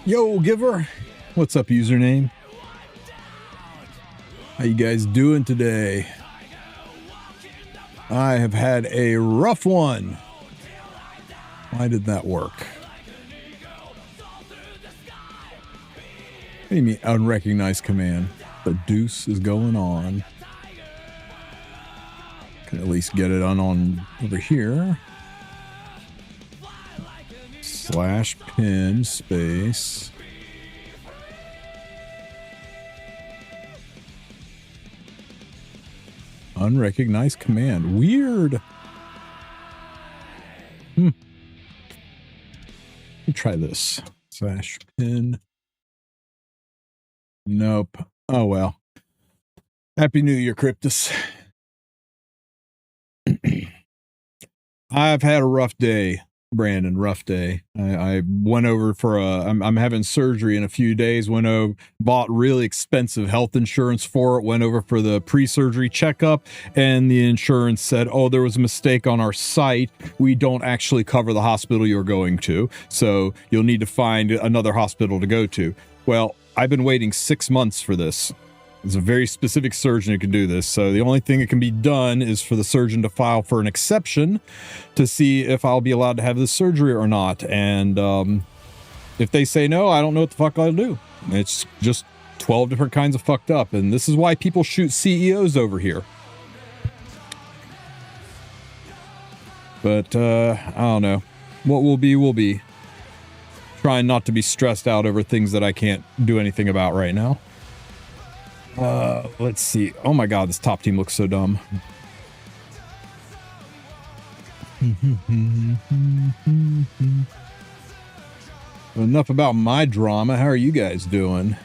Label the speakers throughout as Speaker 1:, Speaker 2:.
Speaker 1: Yo, Giver. What's up, username? How you guys doing today? I have had a rough one. Why did that work? What do you mean, unrecognized command? The deuce is going on. Can at least get it on over here. Slash pin space. Unrecognized command. Weird. Let me try this. Slash pin. Nope. Oh well. Happy New Year, Cryptus. I've had a rough day, Brandon. Rough day. I went over for I'm having surgery in a few days. Went over, bought really expensive health insurance for it. Went over for the pre-surgery checkup, and the insurance said, "Oh, there was a mistake on our site. We don't actually cover the hospital you're going to, so you'll need to find another hospital to go to." Well, I've been waiting 6 months for this. There's a very specific surgeon who can do this. So the only thing that can be done is for the surgeon to file for an exception to see if I'll be allowed to have this surgery or not. And if they say no, I don't know what the fuck I'll do. It's just 12 different kinds of fucked up. And this is why people shoot CEOs over here. But I don't know. What will be, will be. Trying not to be stressed out over things that I can't do anything about right now. Let's see. Oh my god, this top team looks so dumb. Enough about my drama. How are you guys doing?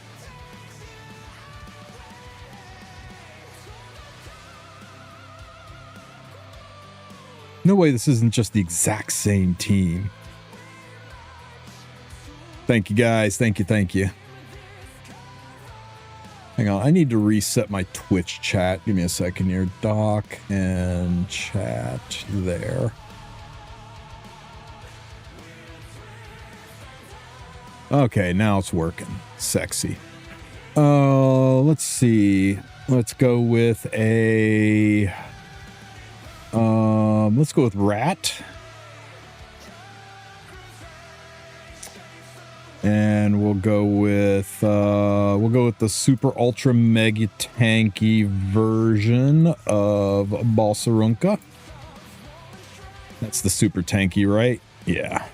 Speaker 1: No way this isn't just the exact same team. Thank you, guys. Thank you, thank you. Hang on, I need to reset my Twitch chat. Give me a second here. Doc and chat there. Okay, now it's working. Sexy. Let's see. Let's go with a... let's go with Rat. And we'll go with the super ultra mega tanky version of Balsarunka. That's the super tanky, right? Yeah.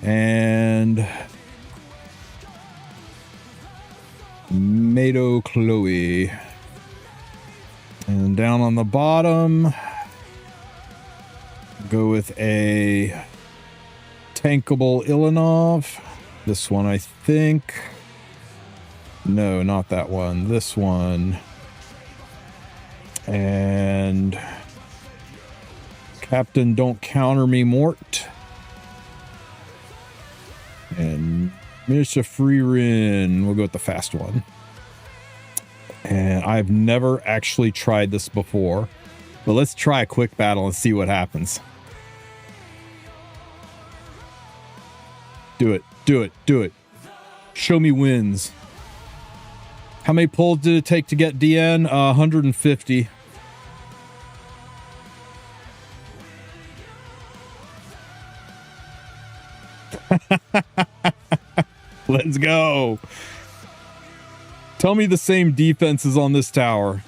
Speaker 1: And Mado Chloe. And down on the bottom, go with a tankable Ilanov. This one, I think. No, not that one. This one. And Captain Don't Counter Me Mort. And Misha Freerin. We'll go with the fast one. And I've never actually tried this before. But let's try a quick battle and see what happens. Do it. Do it. Do it. Show me wins. How many pulls did it take to get Diene? 150. Let's go. Tell me the same defense is on this tower.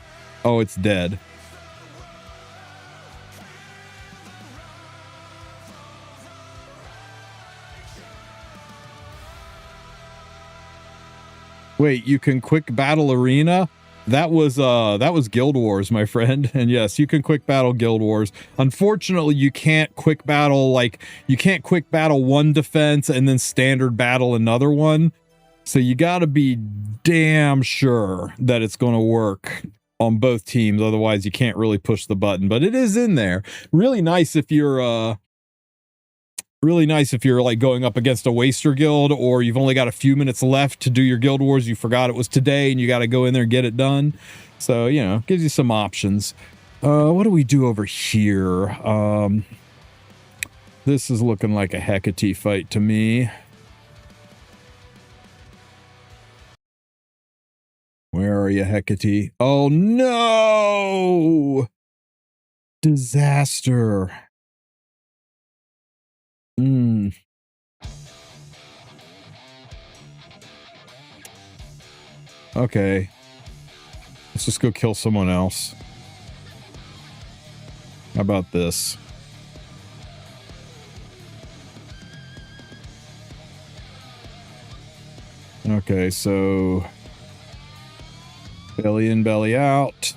Speaker 1: Oh, it's dead. Wait, you can quick battle arena? That was Guild Wars, my friend. And yes, you can quick battle Guild Wars. Unfortunately, you can't quick battle one defense and then standard battle another one. So you got to be damn sure that it's going to work on both teams. Otherwise, you can't really push the button. But it is in there. Really nice if you're like going up against a waster guild, or you've only got a few minutes left to do your Guild Wars. You forgot it was today and you got to go in there and get it done. So, you know, gives you some options. What do we do over here? This is looking like a Hecate fight to me. Where are you, Hecate? Oh no! Disaster. Okay. Let's just go kill someone else. How about this? Okay, so belly in, belly out.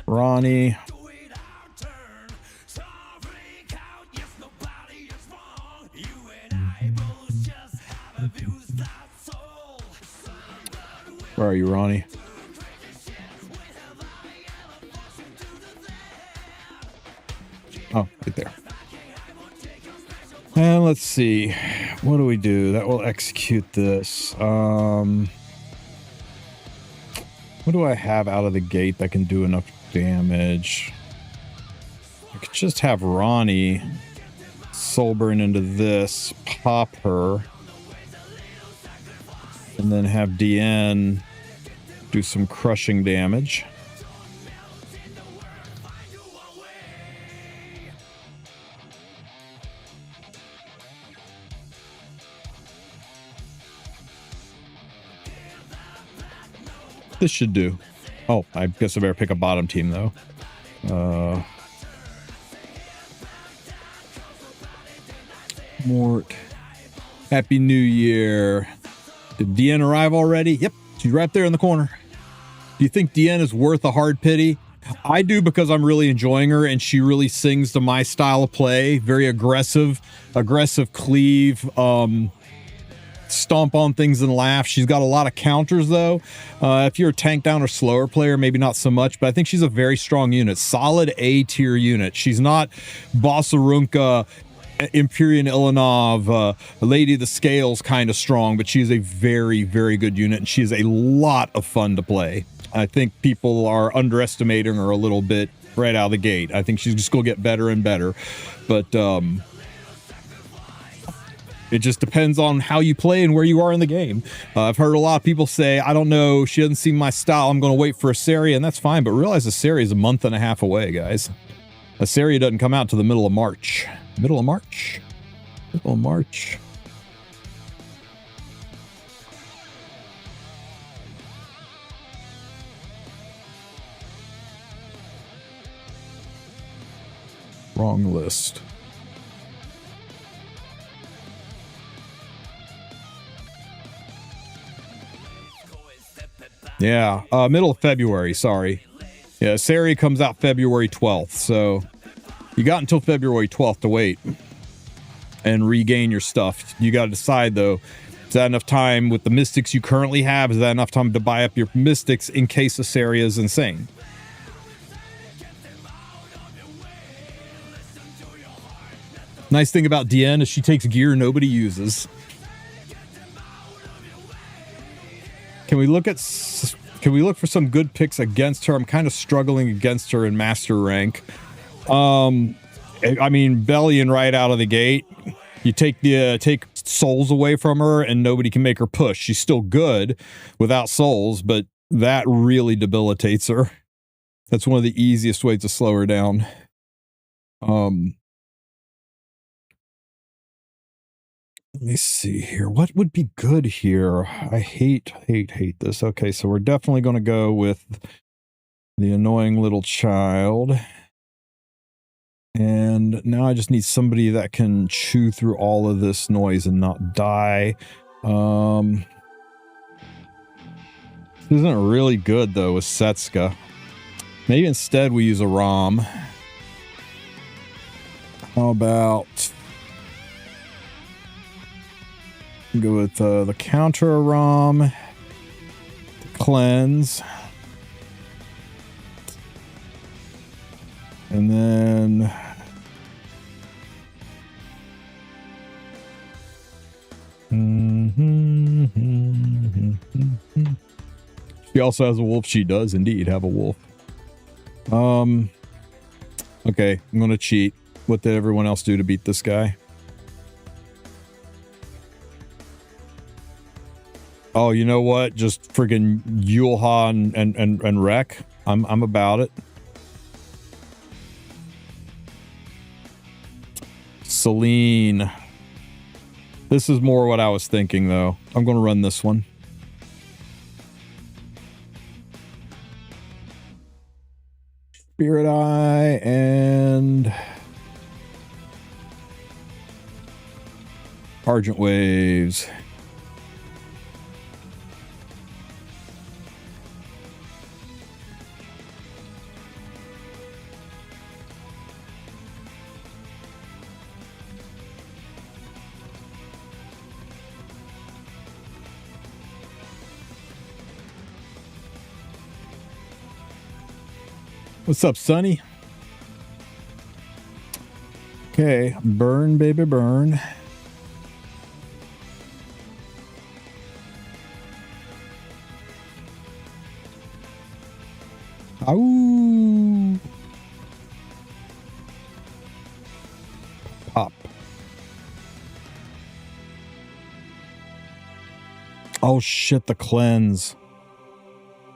Speaker 1: Ronnie. Where are you, Ronnie? Oh, right there. And let's see. What do we do? That will execute this. What do I have out of the gate that can do enough damage? I could just have Ronnie soul burn into this, pop her, and then have Diene do some crushing damage. This should do. Oh, I guess I better pick a bottom team though. Mort. Happy New Year. Did Diene arrive already? Yep, she's right there in the corner. Do you think Diene is worth a hard pity? I do, because I'm really enjoying her and she really sings to my style of play. Very aggressive cleave, stomp on things and laugh. She's got a lot of counters though. If you're a tank down or slower player, maybe not so much, but I think she's a very strong unit. Solid A tier unit. She's not Bossarunka, Empyrean Ilanov, Lady of the Scales kind of strong, but she's a very, very good unit and she is a lot of fun to play. I think people are underestimating her a little bit right out of the gate. I think she's just going to get better and better, but it just depends on how you play and where you are in the game. I've heard a lot of people say, I don't know, she doesn't seem my style, I'm going to wait for Asaria, and that's fine, but realize Asaria is a month and a half away, guys. Asaria doesn't come out to the middle of March. Middle of March? Middle of March. Wrong list. Yeah, middle of February, sorry. Yeah, Asaria comes out February 12th, so you got until February 12th to wait and regain your stuff. You got to decide, though, is that enough time with the mystics you currently have? Is that enough time to buy up your mystics in case Asaria is insane? Nice thing about Diene is she takes gear nobody uses. Can we look for some good picks against her? I'm kind of struggling against her in master rank. I mean, Bellion right out of the gate. You take souls away from her and nobody can make her push. She's still good without souls, but that really debilitates her. That's one of the easiest ways to slow her down. Let me see here. What would be good here? I hate this. Okay, so we're definitely going to go with the annoying little child. And now I just need somebody that can chew through all of this noise and not die. This isn't really good, though, with Setska. Maybe instead we use a ROM. How about... go with the counter ROM, the cleanse, and then she also has a wolf. She does indeed have a wolf. Okay, I'm gonna cheat. What did everyone else do to beat this guy? Oh, you know what? Just friggin' Yulha and wreck. I'm about it. Celine. This is more what I was thinking, though. I'm going to run this one. Spirit Eye and Argent Waves. What's up, Sonny? Okay, burn, baby, burn. Ow! Pop. Oh shit, the cleanse.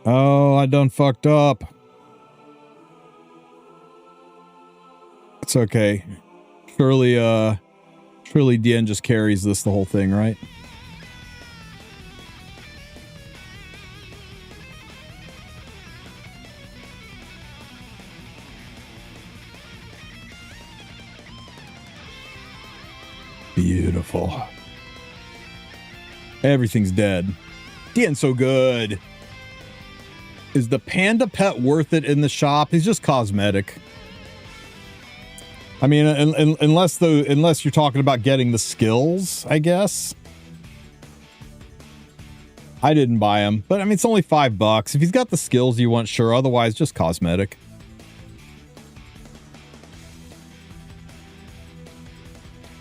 Speaker 1: Oh, I done fucked up. It's okay. Surely Diene just carries this the whole thing, right? Beautiful. Everything's dead. Diene's so good. Is the panda pet worth it in the shop? He's just cosmetic. I mean, unless you're talking about getting the skills, I guess. I didn't buy him, but I mean, it's only $5. If he's got the skills you want, sure. Otherwise, just cosmetic.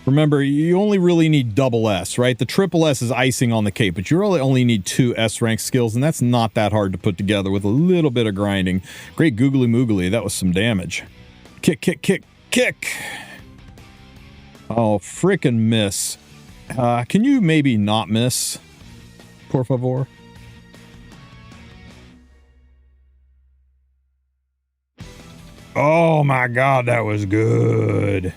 Speaker 1: Remember, you only really need double S, right? The triple S is icing on the cake, but you really only need 2 S rank skills, and that's not that hard to put together with a little bit of grinding. Great googly moogly. That was some damage. Kick, kick, kick. Kick. Oh, frickin' miss. Can you maybe not miss? Por favor. Oh my god, that was good.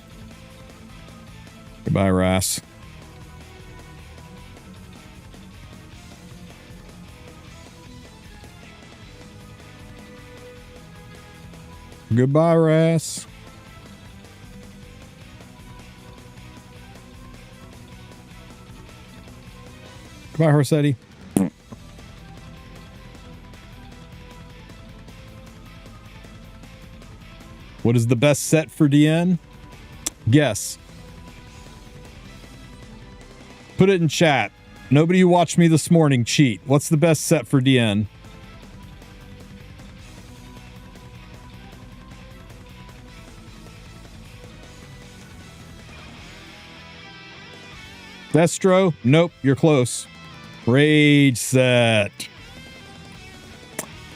Speaker 1: Goodbye, Ras. Goodbye, Ras. Goodbye, Horsetti. What is the best set for Diene? Guess. Put it in chat. Nobody who watched me this morning cheat. What's the best set for Diene? Destro? Nope, you're close. Rage set.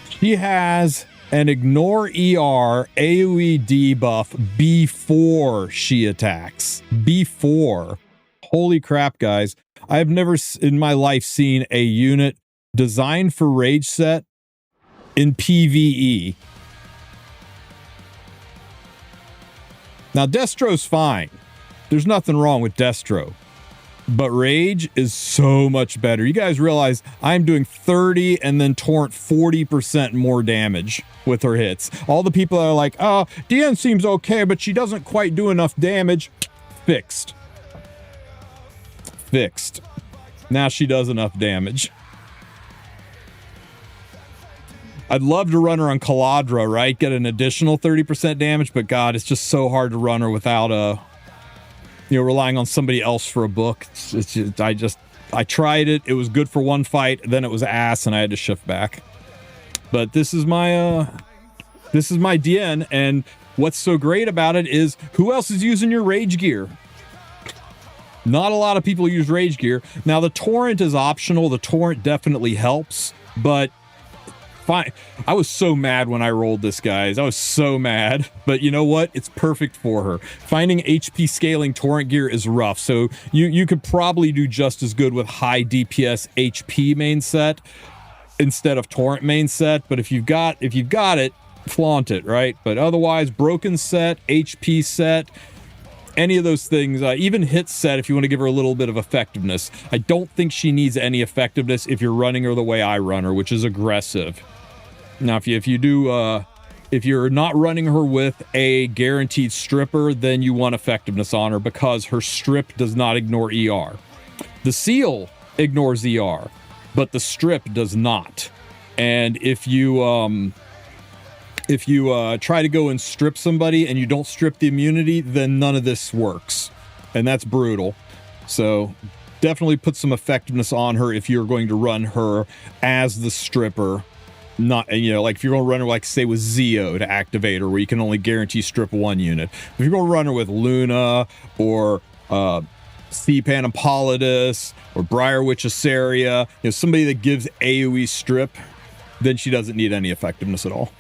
Speaker 1: She has an ignore ER AoE debuff before she attacks. Before. Holy crap, guys. I've never in my life seen a unit designed for rage set in PvE. Now, Destro's fine. There's nothing wrong with Destro. But Rage is so much better. You guys realize I'm doing 30 and then Torrent 40% more damage with her hits. All the people are like, oh, Diene seems okay, but she doesn't quite do enough damage. Fixed. Fixed. Now she does enough damage. I'd love to run her on Caladra, right? Get an additional 30% damage, but God, it's just so hard to run her without a... relying on somebody else for a book. It's just, I tried it. It was good for one fight. Then it was ass and I had to shift back. But this is my Diene. And what's so great about it is who else is using your rage gear? Not a lot of people use rage gear. Now the torrent is optional. The torrent definitely helps, but fine. I was so mad when I rolled this, guys. I was so mad. But you know what? It's perfect for her. Finding HP scaling torrent gear is rough. So you could probably do just as good with high DPS HP main set instead of torrent main set. But if you've got it, flaunt it, right? But otherwise, broken set, HP set, any of those things, even hit set if you want to give her a little bit of effectiveness. I don't think she needs any effectiveness if you're running her the way I run her, which is aggressive. Now, if you're not running her with a guaranteed stripper, then you want effectiveness on her because her strip does not ignore ER. The seal ignores ER, but the strip does not. And if you try to go and strip somebody and you don't strip the immunity, then none of this works. And that's brutal. So definitely put some effectiveness on her if you're going to run her as the stripper. Not, you know, like if you're going to run her, like say with Zeo to activate her, where you can only guarantee strip one unit. If you're going to run her with Luna or Stepan and Polydus or Briarwitch Asaria, you know, somebody that gives AoE strip, then she doesn't need any effectiveness at all.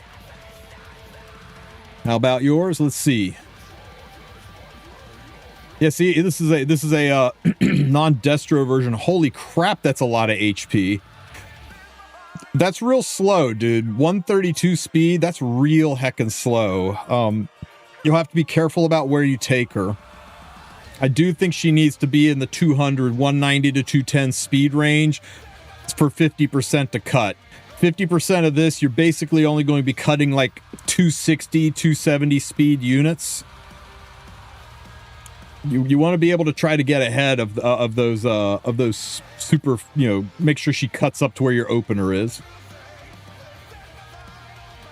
Speaker 1: How about yours? Let's see. Yeah, see, this is a non-destro version. Holy crap, that's a lot of HP. That's real slow, dude. 132 speed, that's real heckin' slow. You'll have to be careful about where you take her. I do think she needs to be in the 190 to 210 speed range for 50% to cut. 50% of this, you're basically only going to be cutting like 260, 270 speed units. You want to be able to try to get ahead of those super, you know, make sure she cuts up to where your opener is.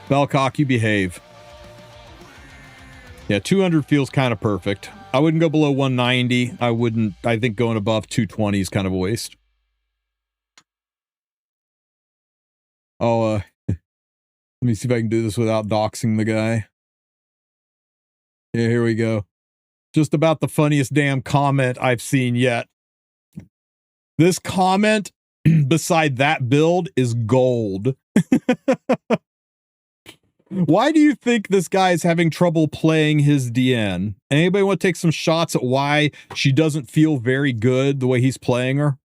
Speaker 1: Belcock, you behave. Yeah, 200 feels kind of perfect. I wouldn't go below 190. I think going above 220 is kind of a waste. Let me see if I can do this without doxing the guy. Yeah, here we go. Just about the funniest damn comment I've seen yet. This comment beside that build is gold. Why do you think this guy is having trouble playing his Diene? Anybody want to take some shots at why she doesn't feel very good the way he's playing her?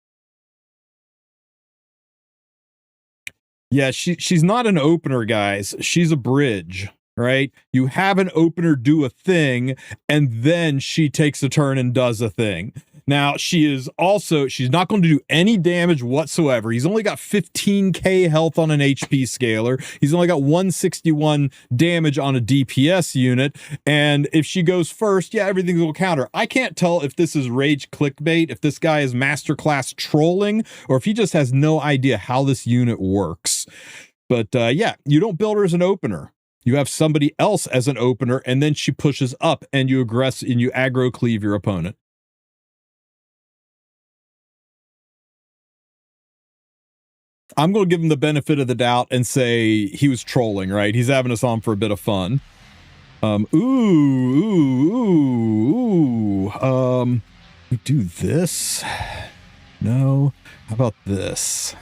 Speaker 1: Yeah, she's not an opener, guys. She's a bridge, right? You have an opener do a thing, and then she takes a turn and does a thing. Now, she's not going to do any damage whatsoever. He's only got 15k health on an HP scaler. He's only got 161 damage on a DPS unit. And if she goes first, yeah, everything will counter. I can't tell if this is rage clickbait, if this guy is masterclass trolling, or if he just has no idea how this unit works. But yeah, you don't build her as an opener. You have somebody else as an opener, and then she pushes up and you aggro cleave your opponent. I'm going to give him the benefit of the doubt and say he was trolling, right? He's having us on for a bit of fun. We do this? No. How about this?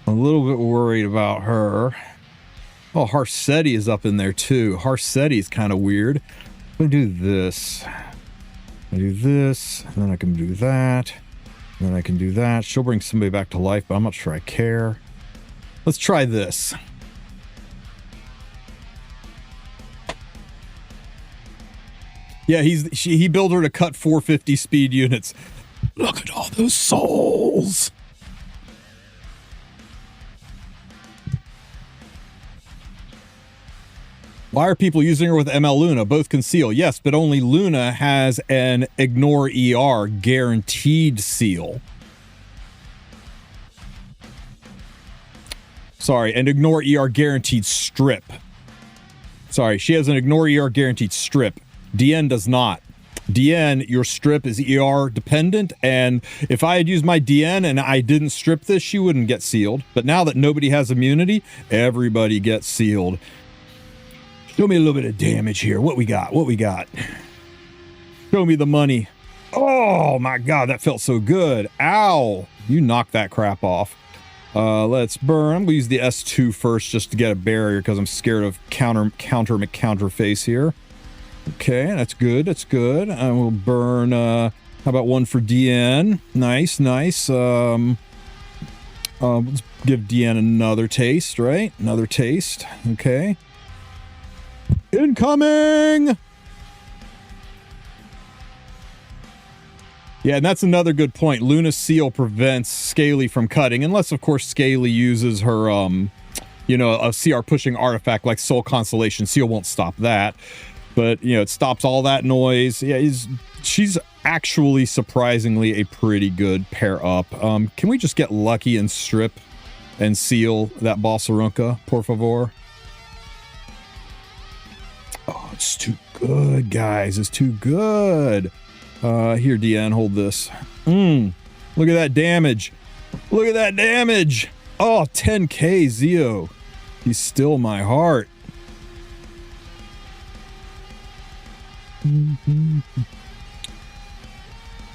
Speaker 1: I'm a little bit worried about her. Oh, Harsetti is up in there too. Harsetti is kind of weird. I'm going to do this. I do this, and then I can do that. Then I can do that. She'll bring somebody back to life, but I'm not sure I care. Let's try this. Yeah, he built her to cut 450 speed units. Look at all those souls. Why are people using her with ML Luna? Both conceal. Yes, but only Luna has an ignore ER guaranteed seal. Sorry, an ignore ER guaranteed strip. Sorry, she has an ignore ER guaranteed strip. Diene does not. Diene, your strip is ER dependent, and if I had used my Diene and I didn't strip this, she wouldn't get sealed. But now that nobody has immunity, everybody gets sealed. Show me a little bit of damage here. What we got? What we got? Show me the money. Oh my God, that felt so good. Ow. You knocked that crap off. Let's burn. I'm gonna use the S2 first just to get a barrier because I'm scared of counter face here. Okay, that's good. That's good. I will burn. How about one for Diene? Nice, nice. Let's give Diene another taste, right? Another taste. Okay. Incoming! Yeah, and that's another good point. Luna's seal prevents Scaly from cutting, unless, of course, Scaly uses her, you know, a CR pushing artifact like Soul Constellation. Seal won't stop that. But, you know, it stops all that noise. Yeah, she's actually surprisingly a pretty good pair up. Can we just get lucky and strip and seal that Bossarunca, por favor? Oh, it's too good, guys. It's too good. Here, Diene, hold this. Look at that damage. Look at that damage. Oh, 10k Zeo. He's still my heart.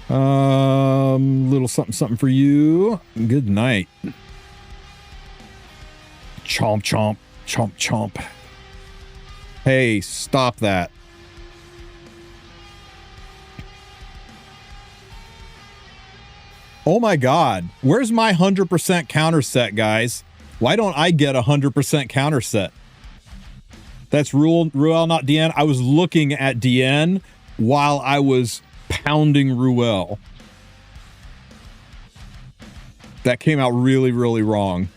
Speaker 1: Little something for you. Good night. Chomp, chomp, chomp, chomp. Hey, stop that. Oh my god. Where's my 100% counter set, guys? Why don't I get 100% counter set? That's Ruel, not Diene. I was looking at Diene while I was pounding Ruel. That came out really, really wrong.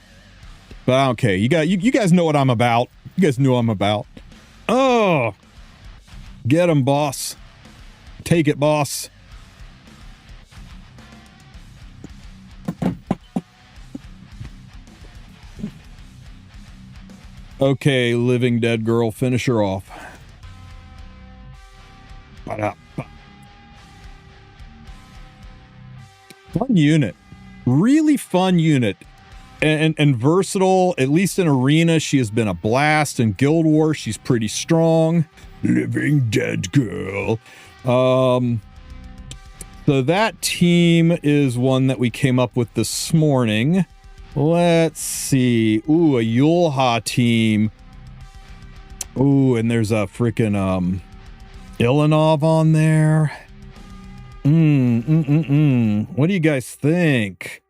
Speaker 1: But okay, you guys know what I'm about. You guys know what I'm about. Oh! Get him, boss. Take it, boss. Okay, living dead girl, finish her off. Fun unit. Really fun unit. And versatile, at least in arena, she has been a blast. In Guild Wars, she's pretty strong. Living dead girl. So that team is one that we came up with this morning. Let's see. Ooh, a Yulha team. Ooh, and there's a freaking Ilanov on there. What do you guys think?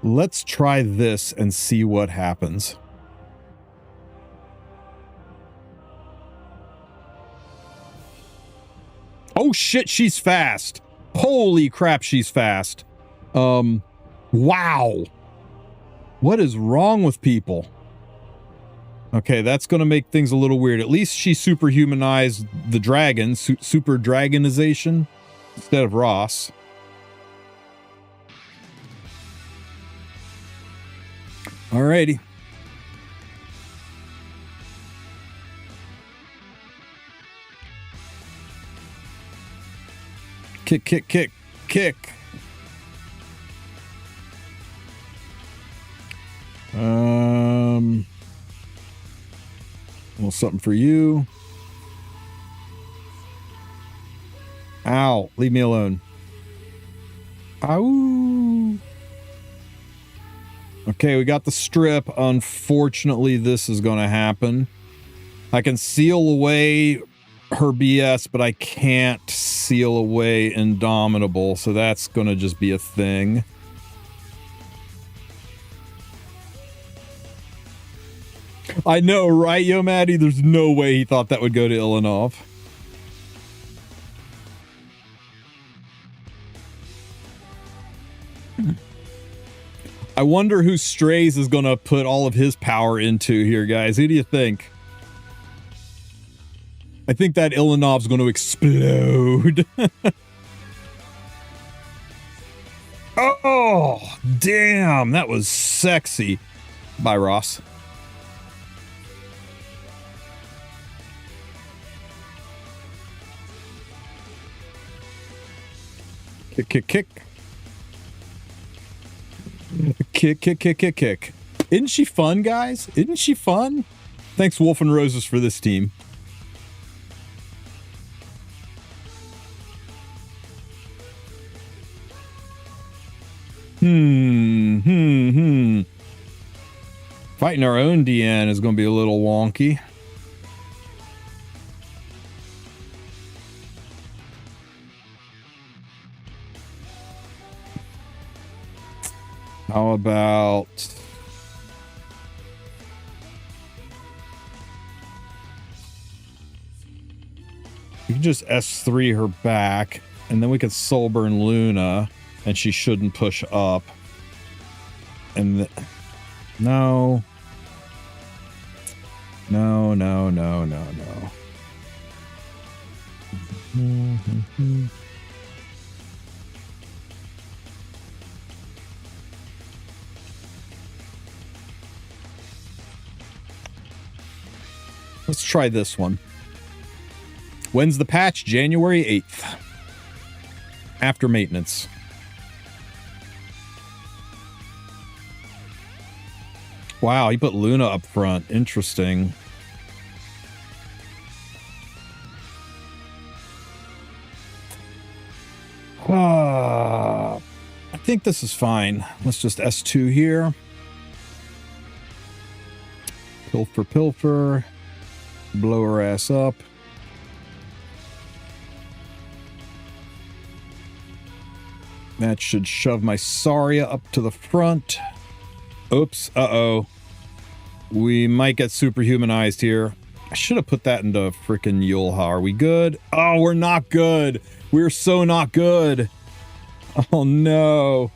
Speaker 1: Let's try this and see what happens. Oh shit, she's fast. Holy crap, she's fast. Wow. What is wrong with people? Okay, that's going to make things a little weird. At least she superhumanized the dragon, super dragonization instead of Ross. Alrighty. Kick, kick, kick, kick. A little something for you. Ow, leave me alone. Ow. Okay, we got the strip. Unfortunately, this is going to happen. I can seal away her BS, but I can't seal away Indomitable, so that's going to just be a thing. I know, right, Yo Maddie? There's no way he thought that would go to Ilanov. I wonder who Strays is going to put all of his power into here, guys. Who do you think? I think that Ilanov's going to explode. Oh, damn. That was sexy. Bye, Ross. Kick, kick, kick. Kick, kick, kick, kick, kick. Isn't she fun, guys? Isn't she fun? Thanks, Wolf and Roses, for this team. Fighting our own Diene is going to be a little wonky. How about... you can just S3 her back, and then we could soul burn Luna, and she shouldn't push up. And no. No, no, no, no, no. Let's try this one. When's the patch? January 8th. After maintenance. Wow, he put Luna up front. Interesting. I think this is fine. Let's just S2 here. Pilfer, pilfer. Blow her ass up. That should shove my Saria up to the front. Oops, uh-oh. We might get superhumanized here. I should have put that into frickin' Yulha. Are we good? Oh, we're not good. We're so not good. Oh, no.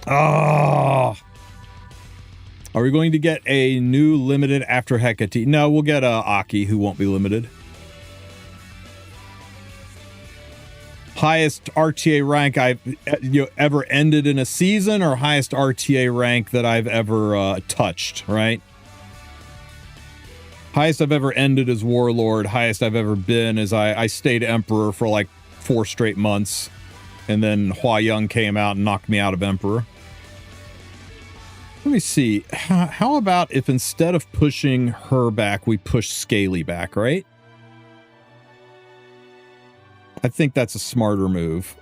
Speaker 1: Oh. Are we going to get a new limited after Hecate? No, we'll get Aki, who won't be limited. Highest RTA rank I've ever ended in a season, or highest RTA rank that I've ever touched, right? Highest I've ever ended as Warlord. Highest I've ever been is I stayed Emperor for like 4 straight months. And then Hua Young came out and knocked me out of Emperor. Let me see. How about if instead of pushing her back, we push Scaly back, right? I think that's a smarter move.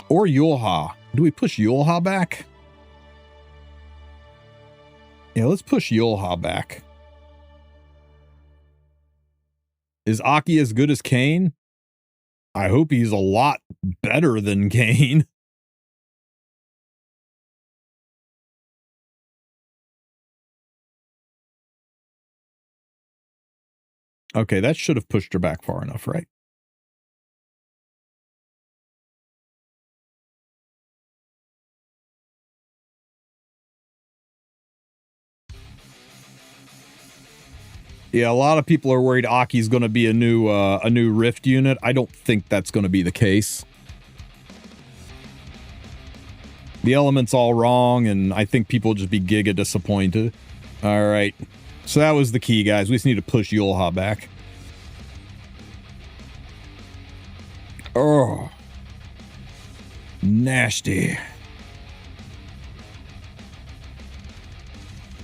Speaker 1: Or Yulha. Do we push Yulha back? Yeah, let's push Yulha back. Is Aki as good as Kane? I hope he's a lot better than Kane. Okay, that should have pushed her back far enough, right? Yeah, a lot of people are worried Aki's going to be a new Rift unit. I don't think that's going to be the case. The element's all wrong, and I think people will just be giga disappointed. All right. So that was the key, guys. We just need to push Yulha back. Oh. Nasty.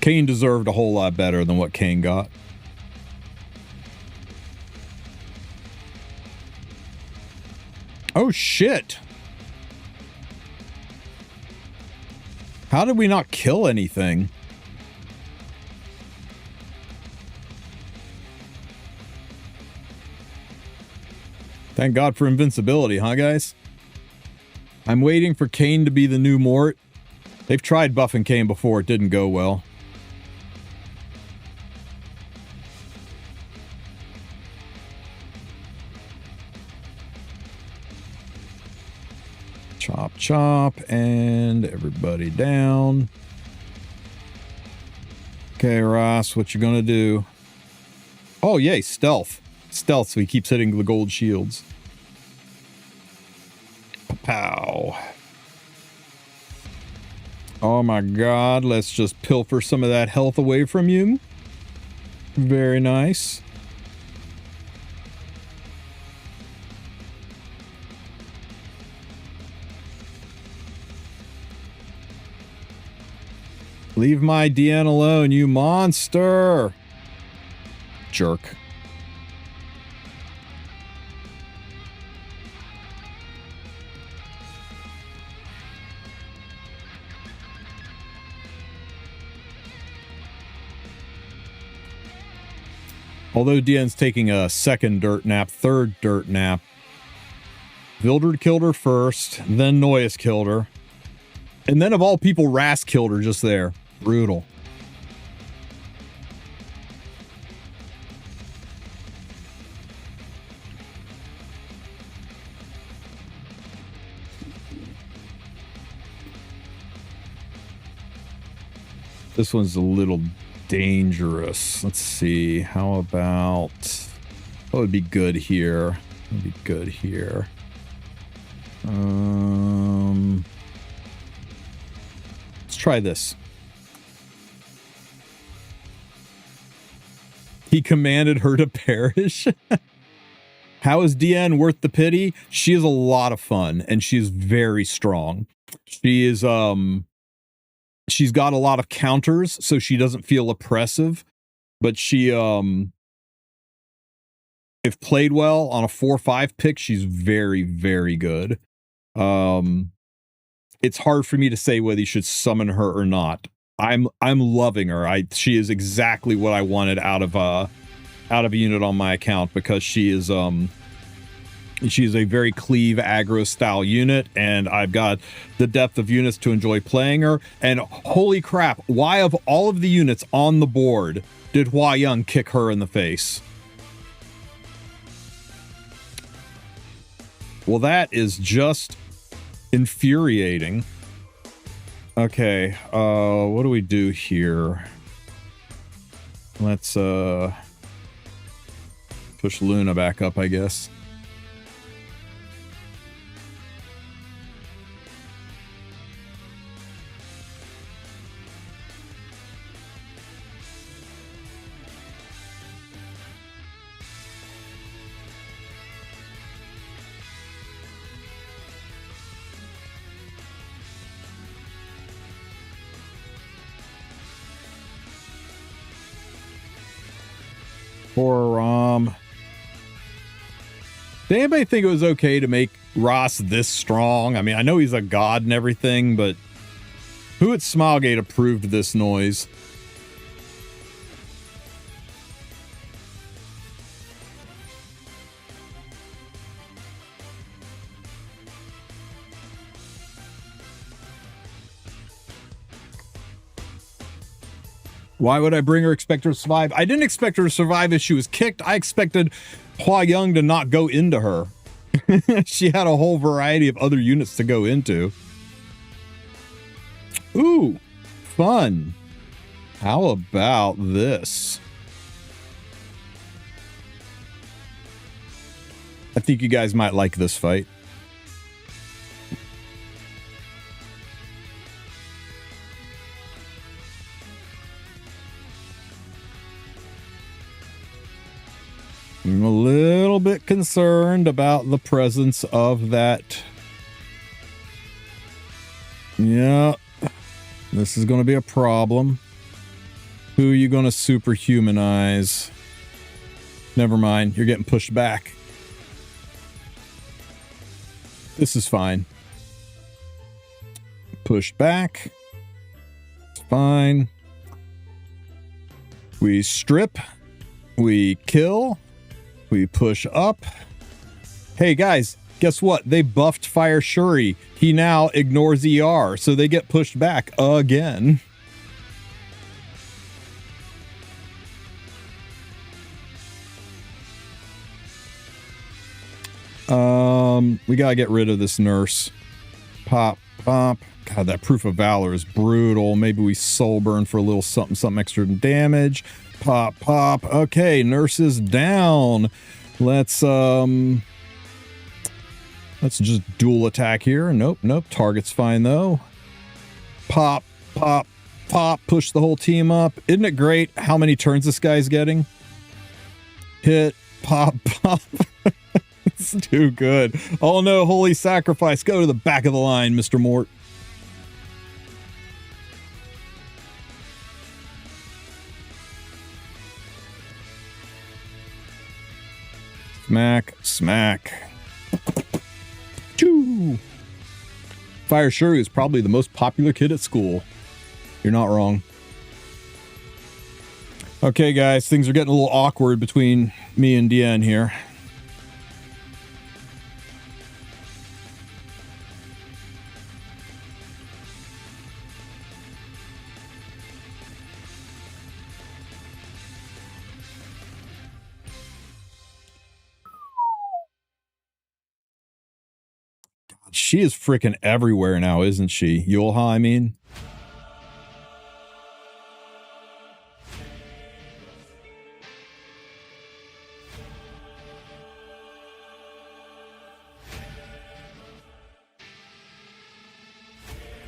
Speaker 1: Kane deserved a whole lot better than what Kane got. Oh, shit. How did we not kill anything? Thank God for invincibility, huh, guys? I'm waiting for Kane to be the new Mort. They've tried buffing Kane before. It didn't go well. Chop, chop, and everybody down. Okay, Ross, what you gonna do? Oh, yay, stealth. Stealth, so he keeps hitting the gold shields. Pow. Oh my God, let's just pilfer some of that health away from you. Very nice. Leave my Diene alone, you monster! Jerk. Although Diene's taking a second dirt nap, third dirt nap. Vildred killed her first, then Noyes killed her. And then of all people, Rast killed her just there. Brutal. This one's a little dangerous. Let's see. How about... what would be good here? What would be good here? Let's try this. He commanded her to perish. How is Diene worth the pity? She is a lot of fun, and she is very strong. She is, she's got a lot of counters, so she doesn't feel oppressive, but she, if played well on a 4-5 pick, she's very, very good. It's hard for me to say whether you should summon her or not. I'm loving her. She is exactly what I wanted out of a unit on my account, because she's a very Cleave aggro style unit, and I've got the depth of units to enjoy playing her. And holy crap, why of all of the units on the board did Huayang kick her in the face? Well, that is just infuriating. Okay, what do we do here? Let's push Luna back up, I guess. Poor Rom. Did anybody think it was okay to make Ross this strong? I mean, I know he's a god and everything, but who at Smilegate approved this noise? Why would I bring her, expect her to survive? I didn't expect her to survive if she was kicked. I expected Huayang to not go into her. She had a whole variety of other units to go into. Ooh, fun. How about this? I think you guys might like this fight. I'm a little bit concerned about the presence of that. Yeah, this is going to be a problem. Who are you going to superhumanize? Never mind, you're getting pushed back. This is fine. Pushed back. It's fine. We strip. We kill. We push up. Hey guys, guess what? They buffed Fire Shuri. He now ignores ER, so they get pushed back again. We gotta get rid of this nurse. Pop, pop. God, that Proof of Valor is brutal. Maybe we soul burn for a little something, something extra damage. Pop, pop. Okay, nurse is down. Let's just dual attack here. Nope, nope. Target's fine though. Pop, pop, pop. Push the whole team up. Isn't it great how many turns this guy's getting? Hit, pop, pop. It's too good. Oh no, holy sacrifice. Go to the back of the line, Mr. Mort. Smack, smack. Choo! Fire Shuri is probably the most popular kid at school. You're not wrong. Okay, guys, things are getting a little awkward between me and Diene here. God, she is freaking everywhere now, isn't she? Yulha, I mean.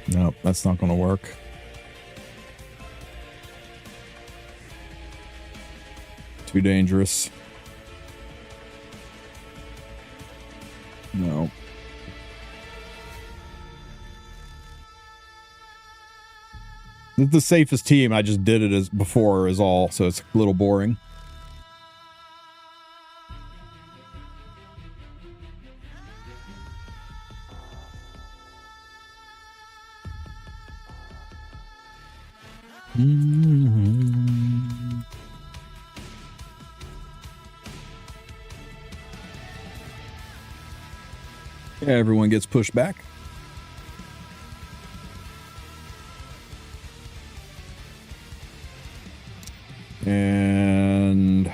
Speaker 1: Nope, that's not going to work. Too dangerous. No. This is the safest team. I just did it as before is all, so it's a little boring. Everyone gets pushed back. And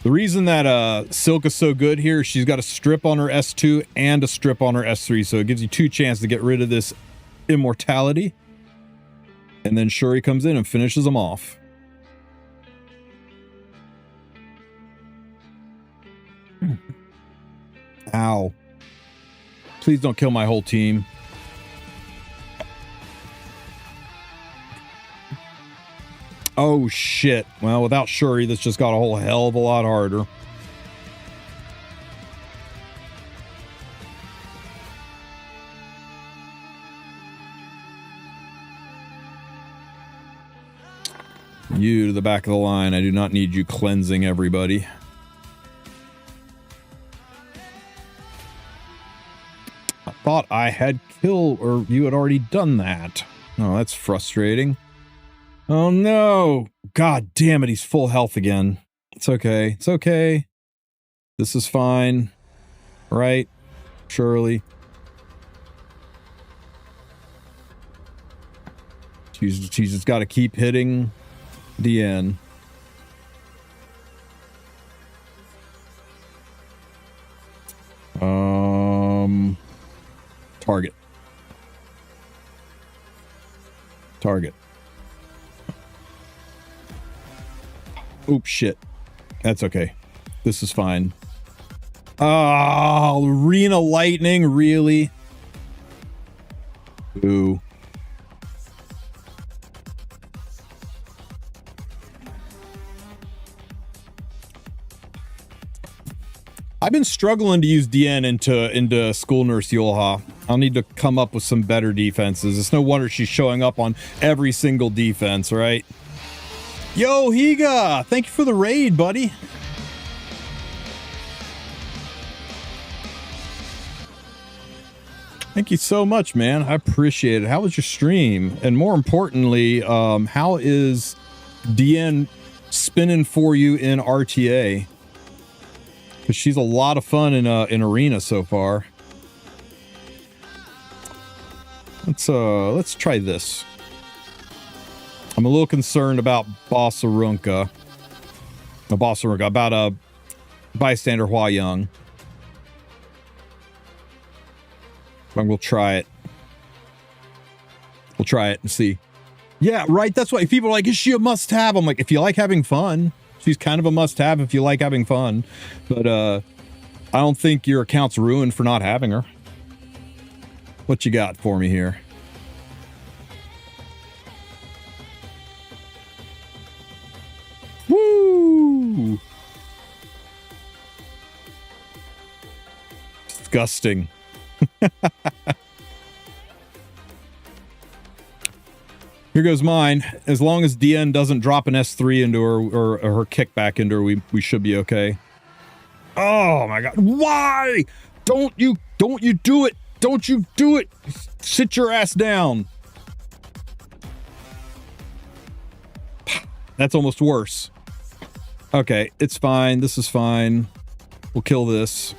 Speaker 1: the reason that Silk is so good here, she's got a strip on her S2 and a strip on her S3, so it gives you 2 chances to get rid of this immortality. And then Shuri comes in and finishes them off. Ow. Please don't kill my whole team. Oh, shit. Well, without Shuri, this just got a whole hell of a lot harder. You to the back of the line. I do not need you cleansing everybody. I thought I had killed, or you had already done that. Oh, that's frustrating. Oh no! God damn it, he's full health again. It's okay. It's okay. This is fine. Right? Surely. She's just got to keep hitting Diene. Target. Target. Oops, shit. That's okay. This is fine. Oh, Arena Lightning, really? Ooh. I've been struggling to use Diene into School Nurse Yulha. I'll need to come up with some better defenses. It's no wonder she's showing up on every single defense, right? Yo, Higa! Thank you for the raid, buddy. Thank you so much, man. I appreciate it. How was your stream? And more importantly, how is Diene spinning for you in RTA? Because she's a lot of fun in Arena so far. Let's try this. I'm a little concerned about Bossarunka. About a bystander Hua Young. But we'll try it. We'll try it and see. Yeah, right. That's why people are like, is she a must-have? I'm like, if you like having fun, she's kind of a must-have if you like having fun. But I don't think your account's ruined for not having her. What you got for me here? Woo! Disgusting. Here goes mine. As long as Diene doesn't drop an S3 into her or her kickback into her, we should be okay. Oh my god. Why? Don't you do it. Don't you do it. Sit your ass down. That's almost worse. Okay, it's fine. This is fine. We'll kill this.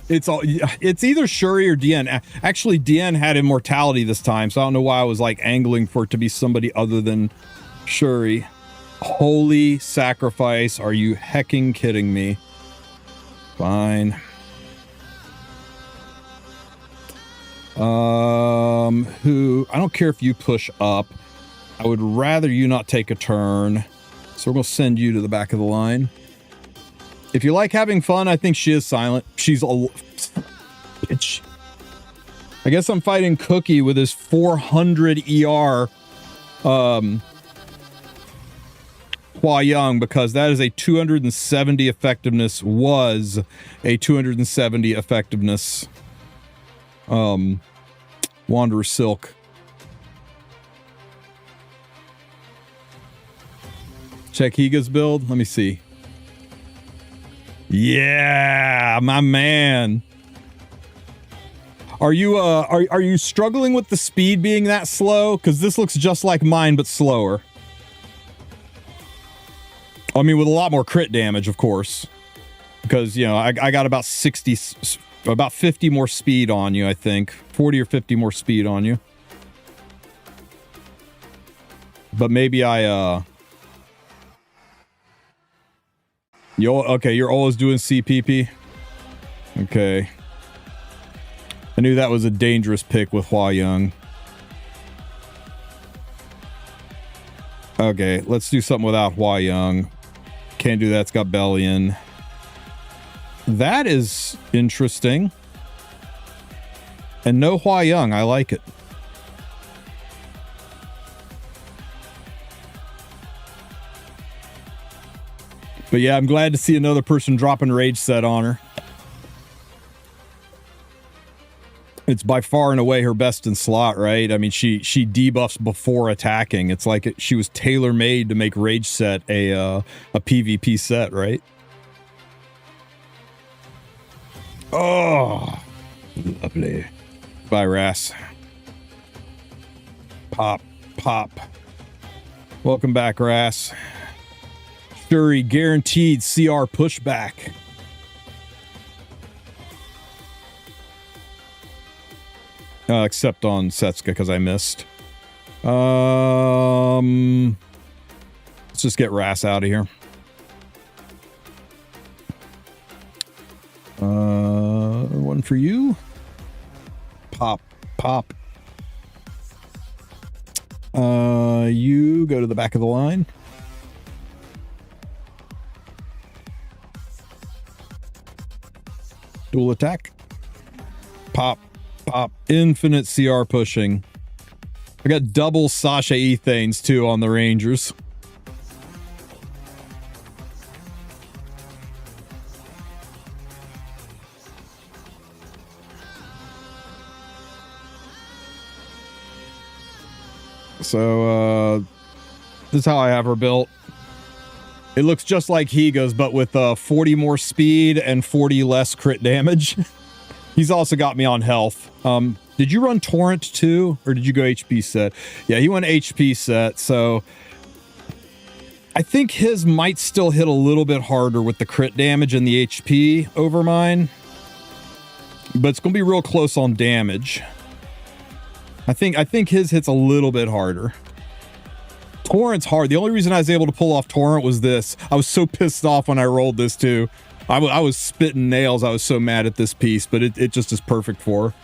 Speaker 1: It's either Shuri or Diene. Actually, Diene had immortality this time, so I don't know why I was like angling for it to be somebody other than Shuri. Holy sacrifice. Are you hecking kidding me? Fine. I don't care if you push up. I would rather you not take a turn. So we're going to send you to the back of the line. If you like having fun, I think she is silent. She's a bitch. I guess I'm fighting Cookie with his 400 ER Hua Young, because that is a 270 effectiveness, was a 270 effectiveness Wanderer Silk. Check Higa's build. Let me see. Yeah, my man. Are you struggling with the speed being that slow? Because this looks just like mine, but slower. I mean, with a lot more crit damage, of course. Because, you know, I got about 50 more speed on you, I think. 40 or 50 more speed on you. But maybe okay, you're always doing CPP? Okay. I knew that was a dangerous pick with Hua Young. Okay, let's do something without Hua Young. Can't do that, it's got Bellion. That is interesting. And no Hua Young, I like it. But yeah, I'm glad to see another person dropping Rage Set on her. It's by far and away her best in slot, right? I mean, she debuffs before attacking. It's like she was tailor-made to make Rage Set a PvP set, right? Oh, lovely. Bye, Ras. Pop, pop. Welcome back, Ras. Shuri guaranteed CR pushback. Except on Setsuka, because I missed. Let's just get Ras out of here. One for you. Pop, pop. You go to the back of the line. Dual attack. Pop, pop. Infinite CR pushing. I got double Sasha Ethanes too on the Rangers. So, this is how I have her built. It looks just like Higa's, but with 40 more speed and 40 less crit damage. He's also got me on health. Did you run Torrent too, or did you go HP set? Yeah, he went HP set, so I think his might still hit a little bit harder with the crit damage and the HP over mine, but it's going to be real close on damage. I think his hits a little bit harder. Torrent's hard. The only reason I was able to pull off Torrent was this. I was so pissed off when I rolled this too. I was spitting nails. I was so mad at this piece, but it just is perfect for her.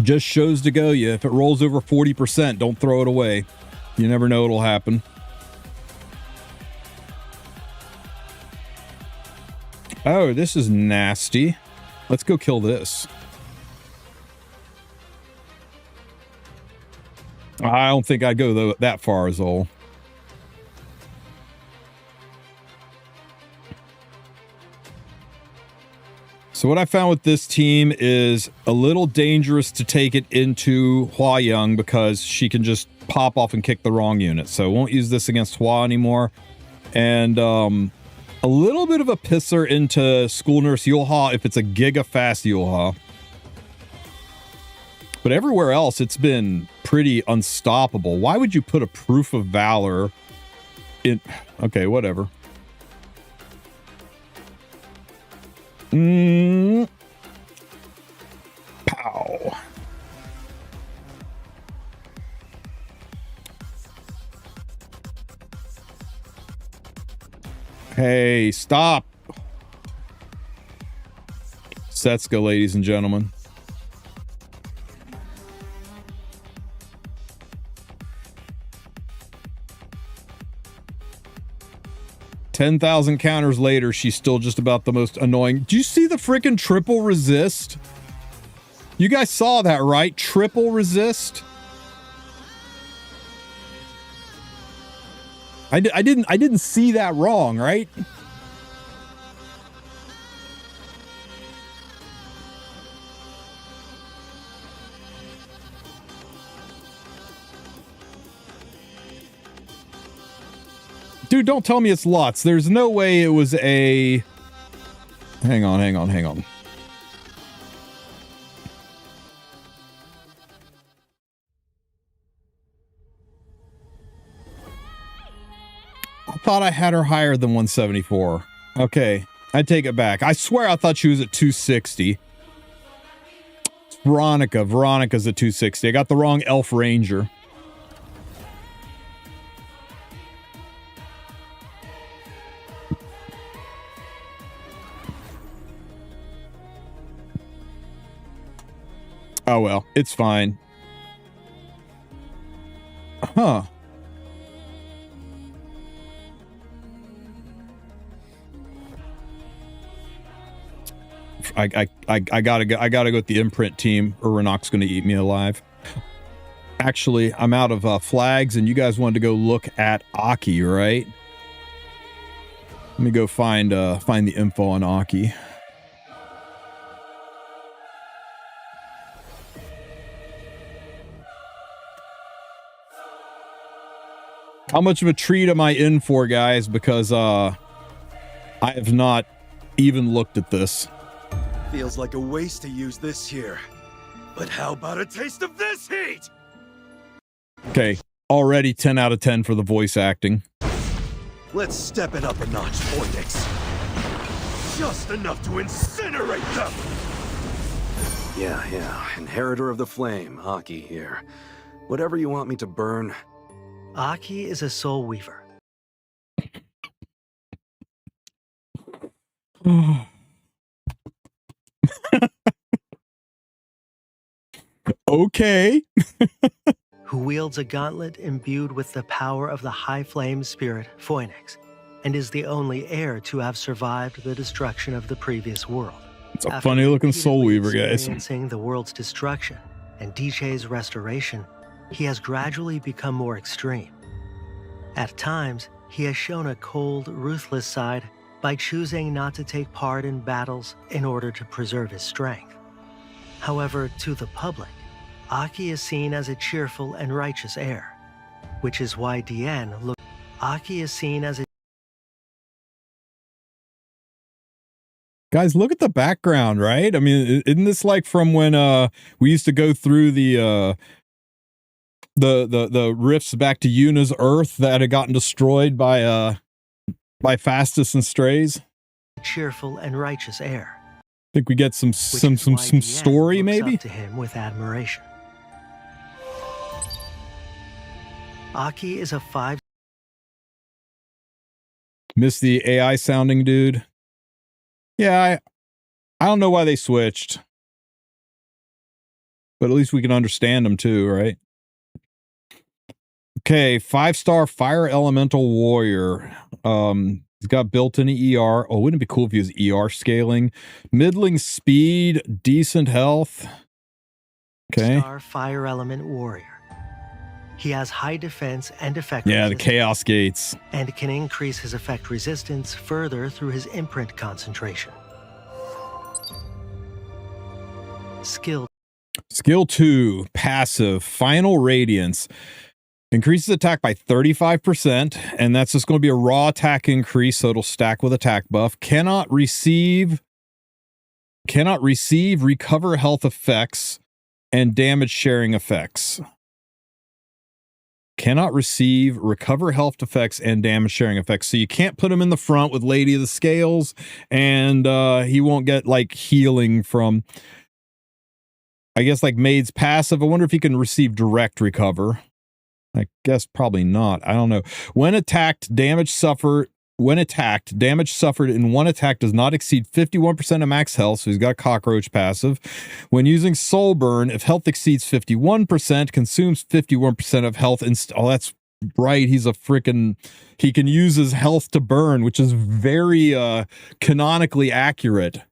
Speaker 1: Just shows to go you. If it rolls over 40%, don't throw it away. You never know what'll happen. Oh, this is nasty. Let's go kill this. I don't think I'd go that far, Zol. So So what I found with this team is a little dangerous to take it into Hua Young because she can just pop off and kick the wrong unit. So I won't use this against Hua anymore. And a little bit of a pisser into School Nurse Yulha if it's a giga fast Yulha. But everywhere else, it's been pretty unstoppable. Why would you put a Proof of Valor in... Okay, whatever. Pow. Hey, stop. Setska, ladies and gentlemen. $10,000 counters later, she's still just about the most annoying. Do you see the freaking triple resist? You guys saw that, right? Triple resist. I didn't see that wrong, right? Dude, don't tell me it's Lutz. There's no way it was a... Hang on. I thought I had her higher than 174. Okay, I take it back. I swear I thought she was at 260. It's Veronica. Veronica's at 260. I got the wrong Elf Ranger. Oh well, it's fine. Huh. I gotta go with the imprint team, or Renok's gonna eat me alive. Actually, I'm out of flags, and you guys wanted to go look at Aki, right? Let me go find the info on Aki. How much of a treat am I in for, guys? Because I have not even looked at this.
Speaker 2: Feels like a waste to use this here. But how about a taste of this heat?
Speaker 1: Okay, already 10 out of 10 for the voice acting.
Speaker 2: Let's step it up a notch, Vortex. Just enough to incinerate them! Yeah. Inheritor of the Flame, Aki here. Whatever you want me to burn.
Speaker 3: Aki is a soul weaver.
Speaker 1: Okay.
Speaker 3: Who wields a gauntlet imbued with the power of the high flame spirit, Phoenix, and is the only heir to have survived the destruction of the previous world.
Speaker 1: It's a funny looking soul weaver, guys.
Speaker 3: Experiencing the world's destruction and DJ's restoration, he has gradually become more extreme. At times, he has shown a cold, ruthless side by choosing not to take part in battles in order to preserve his strength. However, to the public, Aki is seen as a cheerful and righteous heir, which is why Diene looks. Aki is seen as a...
Speaker 1: Guys, look at the background, right? I mean, isn't this like from when we used to go through the rifts back to Yuna's Earth that had gotten destroyed by Fastus and Strays?
Speaker 3: Cheerful and righteous heir.
Speaker 1: I think we get some story, maybe?
Speaker 3: Up to him with admiration. Aki is a 5.
Speaker 1: Miss the AI sounding dude. Yeah, I don't know why they switched. But at least we can understand them too, right? Okay, 5-star Fire Elemental Warrior. He's got built-in ER. Oh, wouldn't it be cool if he was ER scaling? Middling speed, decent health. Okay.
Speaker 3: Star Fire Element Warrior. He has high defense and effect.
Speaker 1: Yeah, the Chaos Gates.
Speaker 3: And can increase his effect resistance further through his imprint concentration. Skill
Speaker 1: Skill 2, passive, Final Radiance. Increases attack by 35%, and that's just going to be a raw attack increase, so it'll stack with attack buff. Cannot receive recover health effects and damage sharing effects. Cannot receive recover health effects and damage sharing effects. So you can't put him in the front with Lady of the Scales, and he won't get like healing from, I guess, like Maid's passive. I wonder if he can receive direct recover. I guess probably not. I don't know. When attacked, damage suffered in one attack does not exceed 51% of max health, so he's got cockroach passive. When using soul burn, if health exceeds 51%, consumes 51% of health. Oh, that's right. He's a freaking, he can use his health to burn, which is very canonically accurate.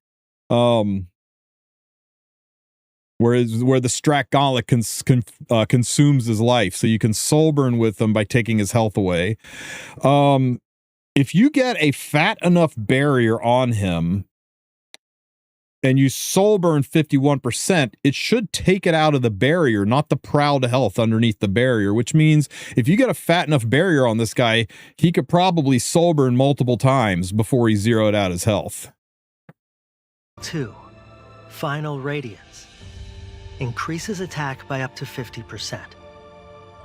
Speaker 1: Where the Strat Gauntlet consumes his life, so you can soul burn with him by taking his health away. If you get a fat enough barrier on him and you soul burn 51%, it should take it out of the barrier, not the proud health underneath the barrier, which means if you get a fat enough barrier on this guy, he could probably soul burn multiple times before he zeroed out his health.
Speaker 3: 2. Final Radiance. Increases attack by up to 50%.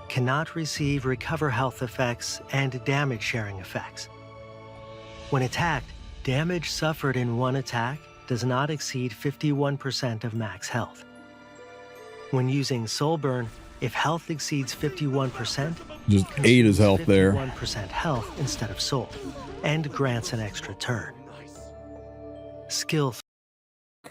Speaker 3: Cannot receive recover health effects and damage sharing effects. When attacked, damage suffered in one attack does not exceed 51% of max health. When using Soul Burn, if health exceeds 51%,
Speaker 1: just ate his health there.
Speaker 3: 51% health instead of soul, and grants an extra turn. Skill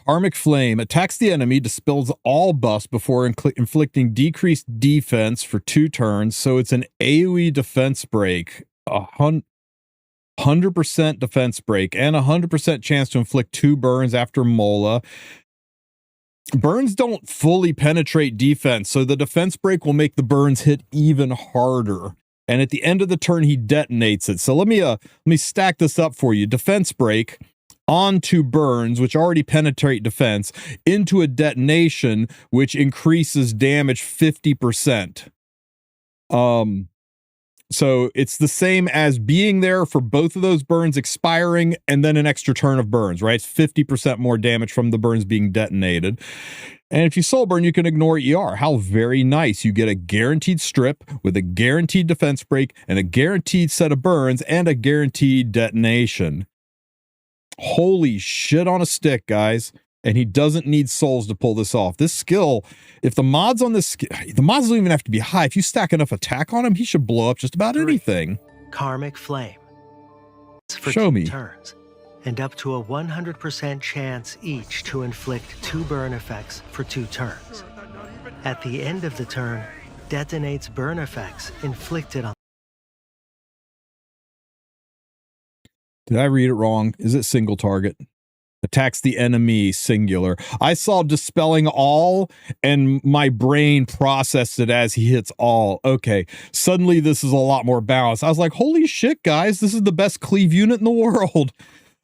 Speaker 1: Karmic Flame attacks the enemy, dispels all buffs before inflicting decreased defense for 2 turns. So it's an AoE defense break, 100% defense break, and 100% chance to inflict 2 burns after Mola. Burns don't fully penetrate defense, so the defense break will make the burns hit even harder. And at the end of the turn, he detonates it. So let me stack this up for you. Defense break onto burns, which already penetrate defense, into a detonation, which increases damage 50%. So it's the same as being there for both of those burns expiring and then an extra turn of burns, right? It's 50% more damage from the burns being detonated. And if you soul burn, you can ignore ER. How very nice. You get a guaranteed strip with a guaranteed defense break and a guaranteed set of burns and a guaranteed detonation. Holy shit on a stick, guys. And he doesn't need souls to pull this off. This skill, if the mods on this, the mods don't even have to be high. If you stack enough attack on him, he should blow up just about anything.
Speaker 3: Karmic Flame. For
Speaker 1: Show
Speaker 3: 2
Speaker 1: me.
Speaker 3: turns, and up to a 100% chance each to inflict 2 burn effects for 2 turns. At the end of the turn, detonates burn effects inflicted on.
Speaker 1: Did I read it wrong? Is it single target? Attacks the enemy, singular. I saw dispelling all, and my brain processed it as he hits all. Okay, suddenly this is a lot more balanced. I was like, holy shit, guys, this is the best cleave unit in the world.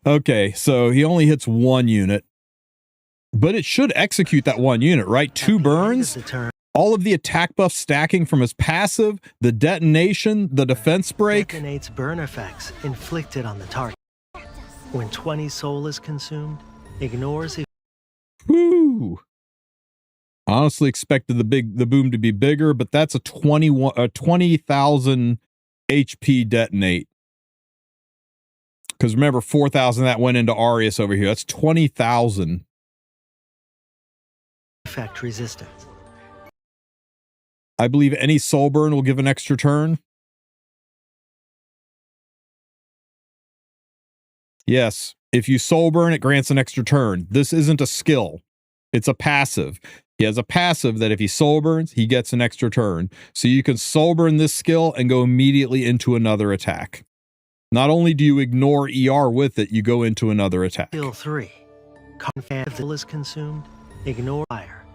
Speaker 1: Okay, so he only hits 1 unit. But it should execute that 1 unit, right? 2 burns, all of the attack buff stacking from his passive, the detonation, the defense break.
Speaker 3: Detonates burn effects inflicted on the target. When 20 soul is consumed, ignores it.
Speaker 1: Woo! Honestly expected the boom to be bigger, but that's a 20,000 HP detonate. Because remember, 4,000 that went into Arius over here. That's 20,000.
Speaker 3: Effect resistance.
Speaker 1: I believe any soul burn will give an extra turn. Yes, if you soul burn, it grants an extra turn. This isn't a skill. It's a passive. He has a passive that if he soul burns, he gets an extra turn. So you can soul burn this skill and go immediately into another attack. Not only do you ignore ER with it, you go into another attack.
Speaker 3: Skill 3. If the is consumed, ignore fire.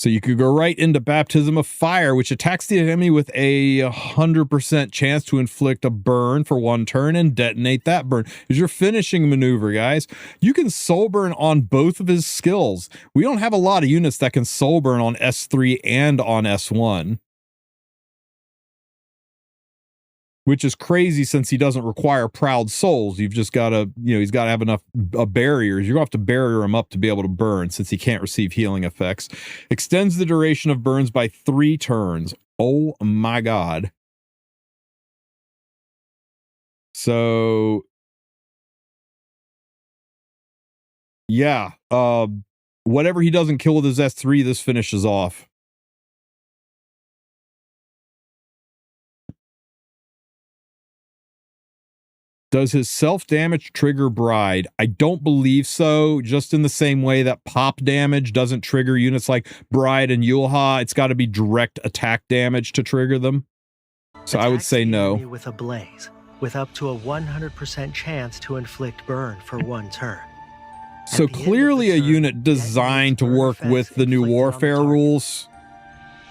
Speaker 1: So you could go right into Baptism of Fire, which attacks the enemy with a 100% chance to inflict a burn for 1 turn and detonate that burn. Is your finishing maneuver, guys. You can soul burn on both of his skills. We don't have a lot of units that can soul burn on S3 and on S1. Which is crazy since he doesn't require Proud Souls. You've just got to, he's got to have enough barriers. You're going to have to barrier him up to be able to burn since he can't receive healing effects. Extends the duration of burns by 3 turns. Oh my God. So, yeah. Whatever he doesn't kill with his S3, this finishes off. Does his self-damage trigger Bride? I don't believe so. Just in the same way that pop damage doesn't trigger units like Bride and Yulha, it's got to be direct attack damage to trigger them. So I would say no.
Speaker 3: With a blaze, with up to a 100% chance to inflict burn for 1 turn.
Speaker 1: So clearly a unit designed to work with the new warfare rules.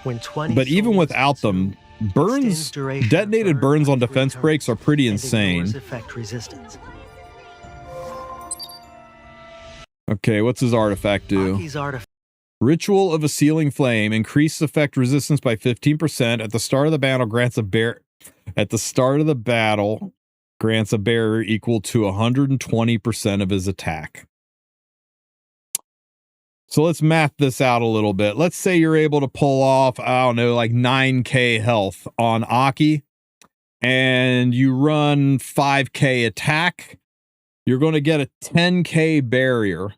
Speaker 1: But even without them, burns, detonated burns on defense breaks are pretty insane. Okay, what's his artifact do? Ritual of a Sealing Flame. Increased effect resistance by 15%. At the start of the battle grants a barrier equal to 120% of his attack. So let's math this out a little bit. Let's say you're able to pull off, I don't know, like 9k health on Aki, and you run 5k attack. You're going to get a 10k barrier,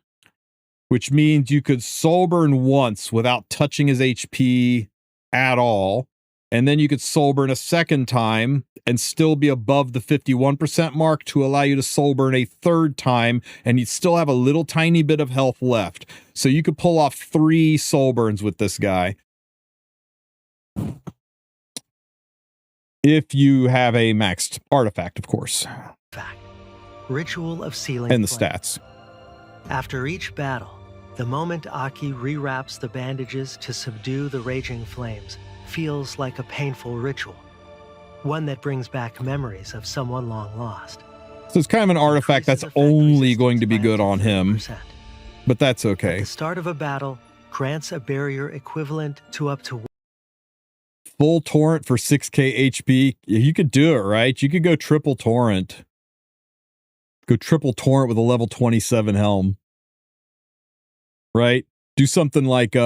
Speaker 1: which means you could soul burn once without touching his HP at all. And then you could soul burn a second time and still be above the 51% mark to allow you to soul burn a third time, and you'd still have a little tiny bit of health left. So you could pull off 3 soul burns with this guy. If you have a maxed artifact, of course.
Speaker 3: Ritual of Sealing
Speaker 1: and the
Speaker 3: Flame.
Speaker 1: Stats.
Speaker 3: After each battle, the moment Aki rewraps the bandages to subdue the raging flames feels like a painful ritual, one that brings back memories of someone long lost.
Speaker 1: So it's kind of an artifact that's only going to be good on him, but that's okay.
Speaker 3: At the start of a battle, grants a barrier equivalent to up to
Speaker 1: full torrent for 6k HP. You could do it, right? You could go triple torrent. Go triple torrent with a level 27 helm. Right? Do something like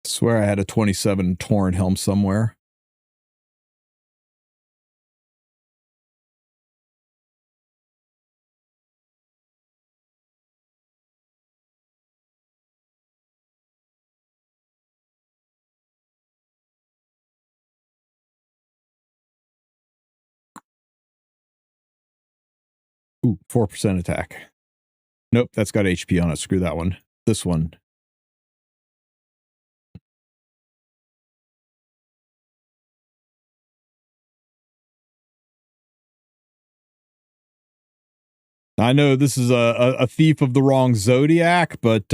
Speaker 1: swear I had a 27 torrent helm somewhere. Ooh, 4% attack. Nope, that's got HP on it. Screw that one. This one. I know this is a thief of the wrong zodiac, but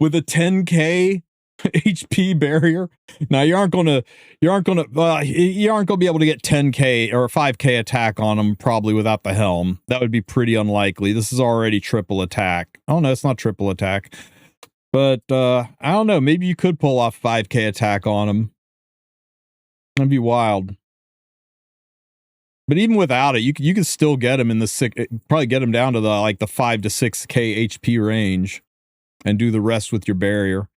Speaker 1: with a 10k HP barrier, now you aren't gonna be able to get 10k or 5k attack on him probably without the helm. That would be pretty unlikely. This is already triple attack. Oh no, it's not triple attack. But, I don't know. Maybe you could pull off 5k attack on him. That'd be wild. But even without it, you can still get him in the probably get him down to the 5 to 6k HP range and do the rest with your barrier.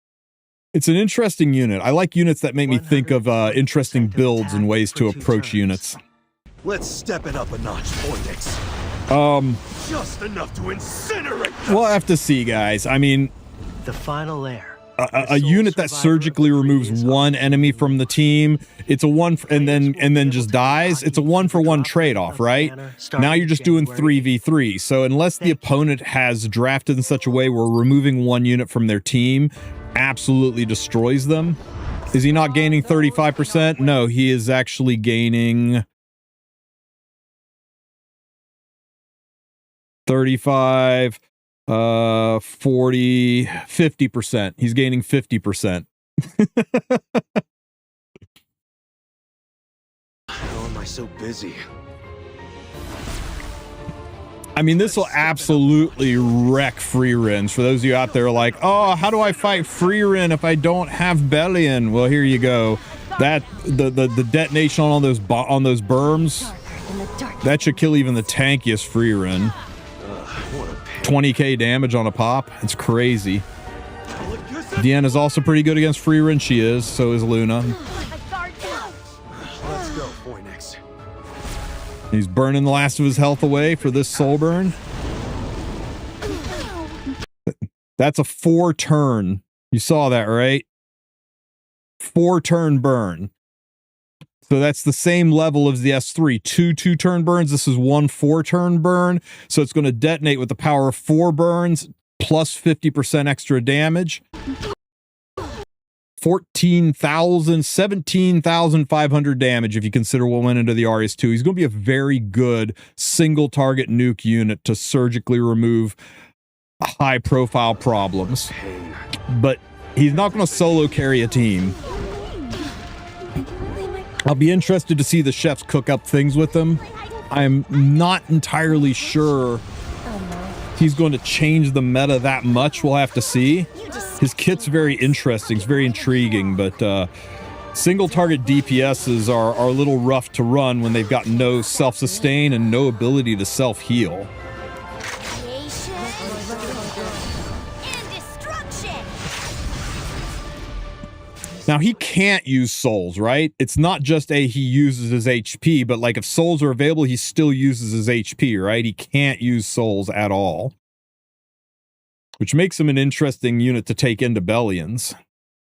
Speaker 1: It's an interesting unit. I like units that make me think of interesting builds and ways to approach units.
Speaker 2: Let's step it up a notch, Vortex. Just enough to incinerate.
Speaker 1: We'll have to see, guys. I mean,
Speaker 3: The final lair.
Speaker 1: a unit that surgically removes one enemy from the team, it's a one and then just dies. It's a 1-for-1 trade-off, right? Now you're just doing 3v3. So unless the opponent has drafted in such a way where removing one unit from their team absolutely destroys them. Is he not gaining 35%? No, he is actually gaining 35, 40, 50%. He's gaining 50%.
Speaker 2: How am I so busy?
Speaker 1: I mean, this will absolutely wreck free rins. For those of you out there like, oh, how do I fight free rin if I don't have Bellion? Well, here you go. That the detonation on those berms, that should kill even the tankiest free rin. 20k damage on a pop. It's crazy. Diene is also pretty good against free rin. She is. So is Luna.
Speaker 2: Let's go, Phoenix.
Speaker 1: He's burning the last of his health away for this soul burn. That's a 4-turn. You saw that, right? 4-turn burn. So that's the same level as the S3. 2-turn burns. This is 1 4-turn burn. So it's going to detonate with the power of 4 burns plus 50% extra damage. 17,500 damage if you consider what went into the RS2. He's going to be a very good single target nuke unit to surgically remove high profile problems. But he's not going to solo carry a team. I'll be interested to see the chefs cook up things with him. I'm not entirely sure he's going to change the meta that much. We'll have to see. His kit's very interesting. It's very intriguing, but single target DPSs are a little rough to run when they've got no self-sustain and no ability to self-heal. Now, he can't use souls, right? It's not just he uses his HP, but like if souls are available, he still uses his HP, right? He can't use souls at all. Which makes him an interesting unit to take into Bellions.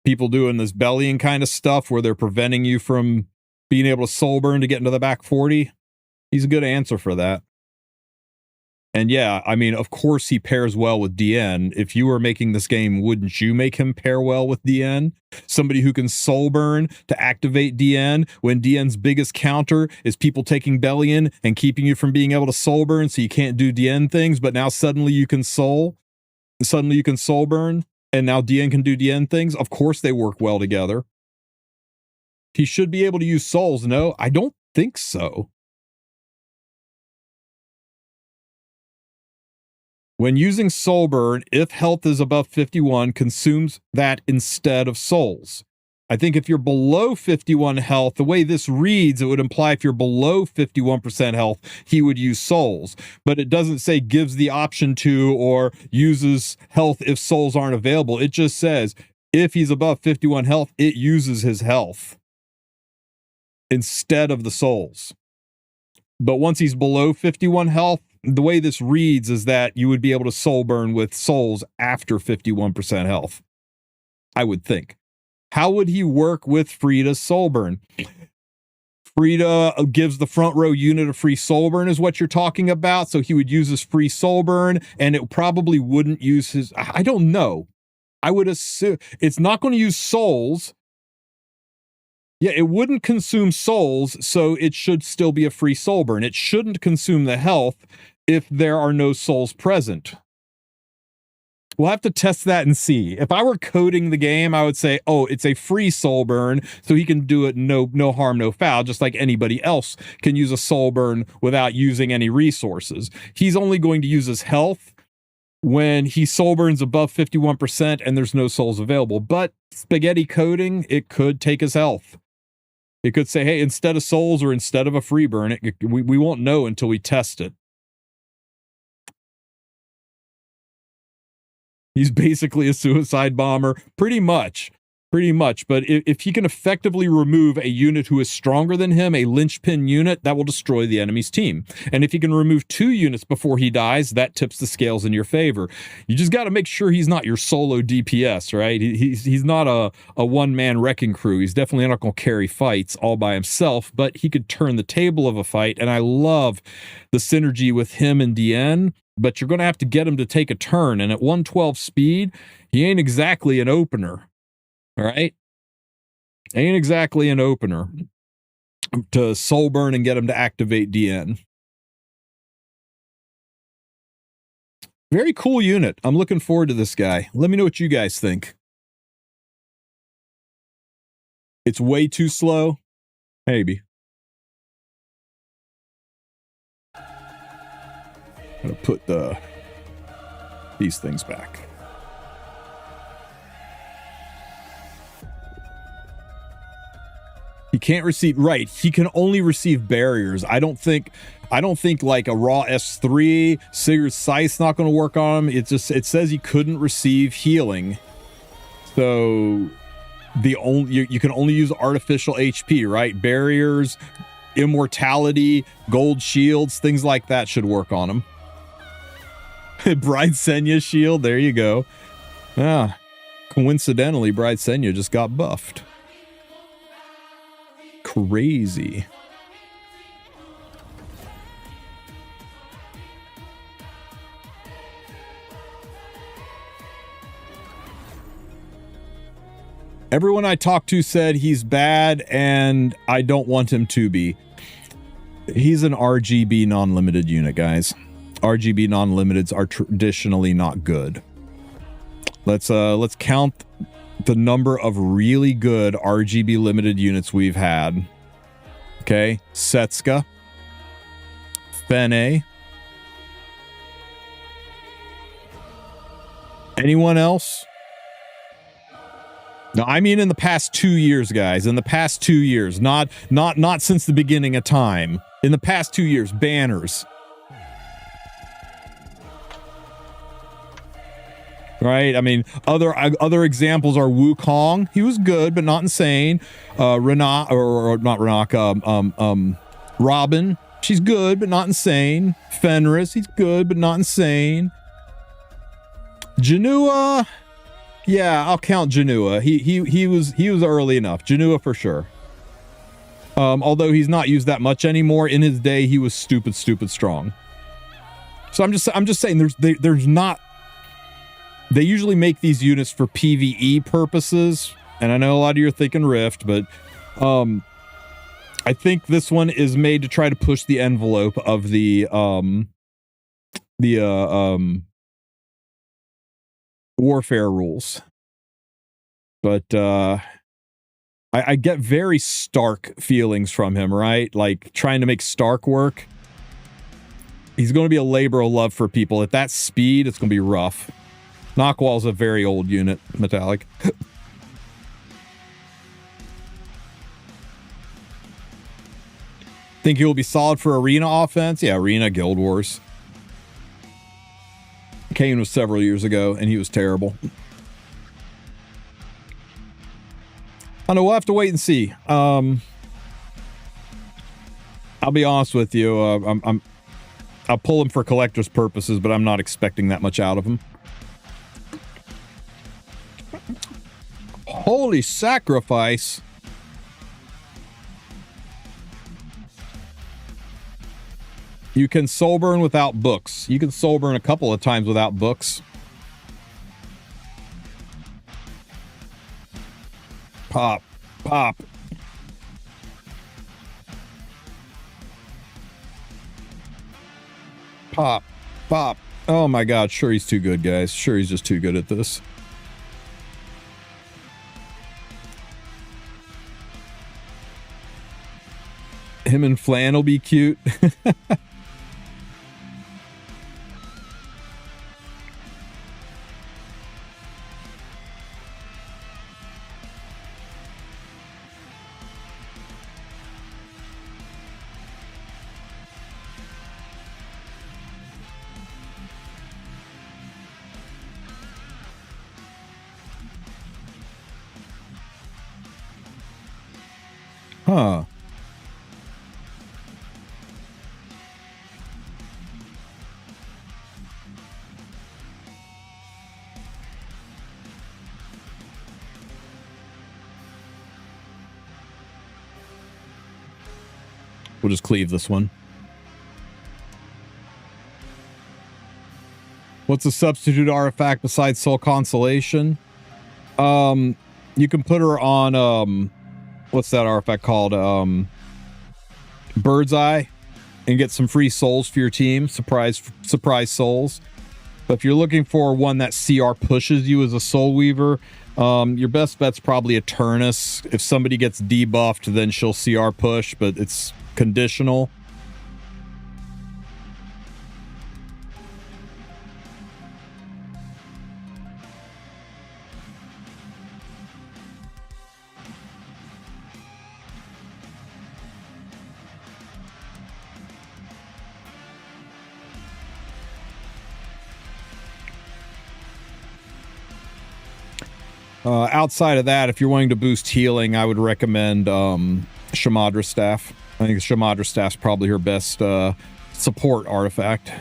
Speaker 1: People doing this Bellion kind of stuff where they're preventing you from being able to soul burn to get into the back 40. He's a good answer for that. And yeah, I mean, of course he pairs well with Diene. If you were making this game, wouldn't you make him pair well with Diene? Somebody who can soul burn to activate Diene when Diene's biggest counter is people taking Bellion and keeping you from being able to soul burn so you can't do Diene things, but now suddenly you can soul. Suddenly you can soul burn, and now Diene can do Diene things. Of course they work well together. He should be able to use souls. No, I don't think so. When using soul burn, if health is above 51, consumes that instead of souls. I think if you're below 51 health, the way this reads, it would imply if you're below 51% health, he would use souls. But it doesn't say gives the option to or uses health if souls aren't available. It just says if he's above 51 health, it uses his health instead of the souls. But once he's below 51 health, the way this reads is that you would be able to soul burn with souls after 51% health, I would think. How would he work with Frida's soul burn? Frida gives the front row unit a free soul burn is what you're talking about. So he would use his free soul burn and it probably wouldn't use his, I don't know. I would assume it's not going to use souls. Yeah, it wouldn't consume souls, so it should still be a free soul burn. It shouldn't consume the health if there are no souls present. We'll have to test that and see. If I were coding the game, I would say, oh, it's a free soul burn, so he can do it no harm, no foul, just like anybody else can use a soul burn without using any resources. He's only going to use his health when he soul burns above 51% and there's no souls available. But spaghetti coding, it could take his health. It could say, hey, instead of souls or instead of a free burn, we won't know until we test it. He's basically a suicide bomber, pretty much. Pretty much, but if he can effectively remove a unit who is stronger than him, a linchpin unit, that will destroy the enemy's team. And if he can remove 2 units before he dies, that tips the scales in your favor. You just got to make sure he's not your solo DPS, right? He's not a one-man wrecking crew. He's definitely not going to carry fights all by himself, but he could turn the table of a fight, and I love the synergy with him and Diene, but you're going to have to get him to take a turn, and at 112 speed, he ain't exactly an opener. All right, ain't exactly an opener to soul burn and get him to activate Diene. Very cool unit. I'm looking forward to this guy. Let me know what you guys think. It's way too slow. Maybe. I'm gonna put these things back. He can't receive, right, he can only receive barriers. I don't think like a raw S3, Sigurd's Scythe's not going to work on him. It says he couldn't receive healing. So you can only use artificial HP, right? Barriers, immortality, gold shields, things like that should work on him. Bride Senya's shield, there you go. Ah, coincidentally, Bride Senya just got buffed. Crazy. Everyone I talked to said he's bad, and I don't want him to be. He's an RGB non-limited unit, guys. RGB non-limiteds are traditionally not good. Let's count the number of really good RGB limited units we've had. Okay, Setska, Fene. Anyone else? No, I mean in the past 2 years, guys. In the past 2 years, not since the beginning of time. In the past 2 years, banners. Right? I mean, other examples are Wukong. He was good, but not insane. Renat, or not Renat, Robin. She's good, but not insane. Fenris, he's good, but not insane. Janua, yeah, I'll count Janua. He was early enough. Janua for sure. Although he's not used that much anymore. In his day, he was stupid strong. So I'm just saying there's not. They usually make these units for PvE purposes, and I know a lot of you are thinking Rift, but I think this one is made to try to push the envelope of the warfare rules. But I get very Stark feelings from him, right? Like trying to make Stark work. He's going to be a labor of love for people. At that speed, it's going to be rough. Knockwall's a very old unit, metallic. Think he will be solid for arena offense? Yeah, arena, Guild Wars. Kane was several years ago, and he was terrible. I know, we'll have to wait and see. I'll be honest with you. I'll pull him for collector's purposes, but I'm not expecting that much out of him. Holy sacrifice. You can soul burn without books. You can soul burn a couple of times without books. Pop. Pop. Pop. Pop. Oh my god, sure he's too good, guys. Sure he's just too good at this. Him and Flan will be cute. Huh. We'll just cleave this one. What's a substitute artifact besides Soul Consolation? You can put her on, what's that artifact called? Bird's Eye, and get some free souls for your team. Surprise souls. But if you're looking for one that CR pushes you as a Soul Weaver, your best bet's probably a Turnus. If somebody gets debuffed, then she'll CR push, but it's conditional. Outside of that, if you're wanting to boost healing, I would recommend Shamadra Staff. I think Shamadra Staff's probably her best support artifact.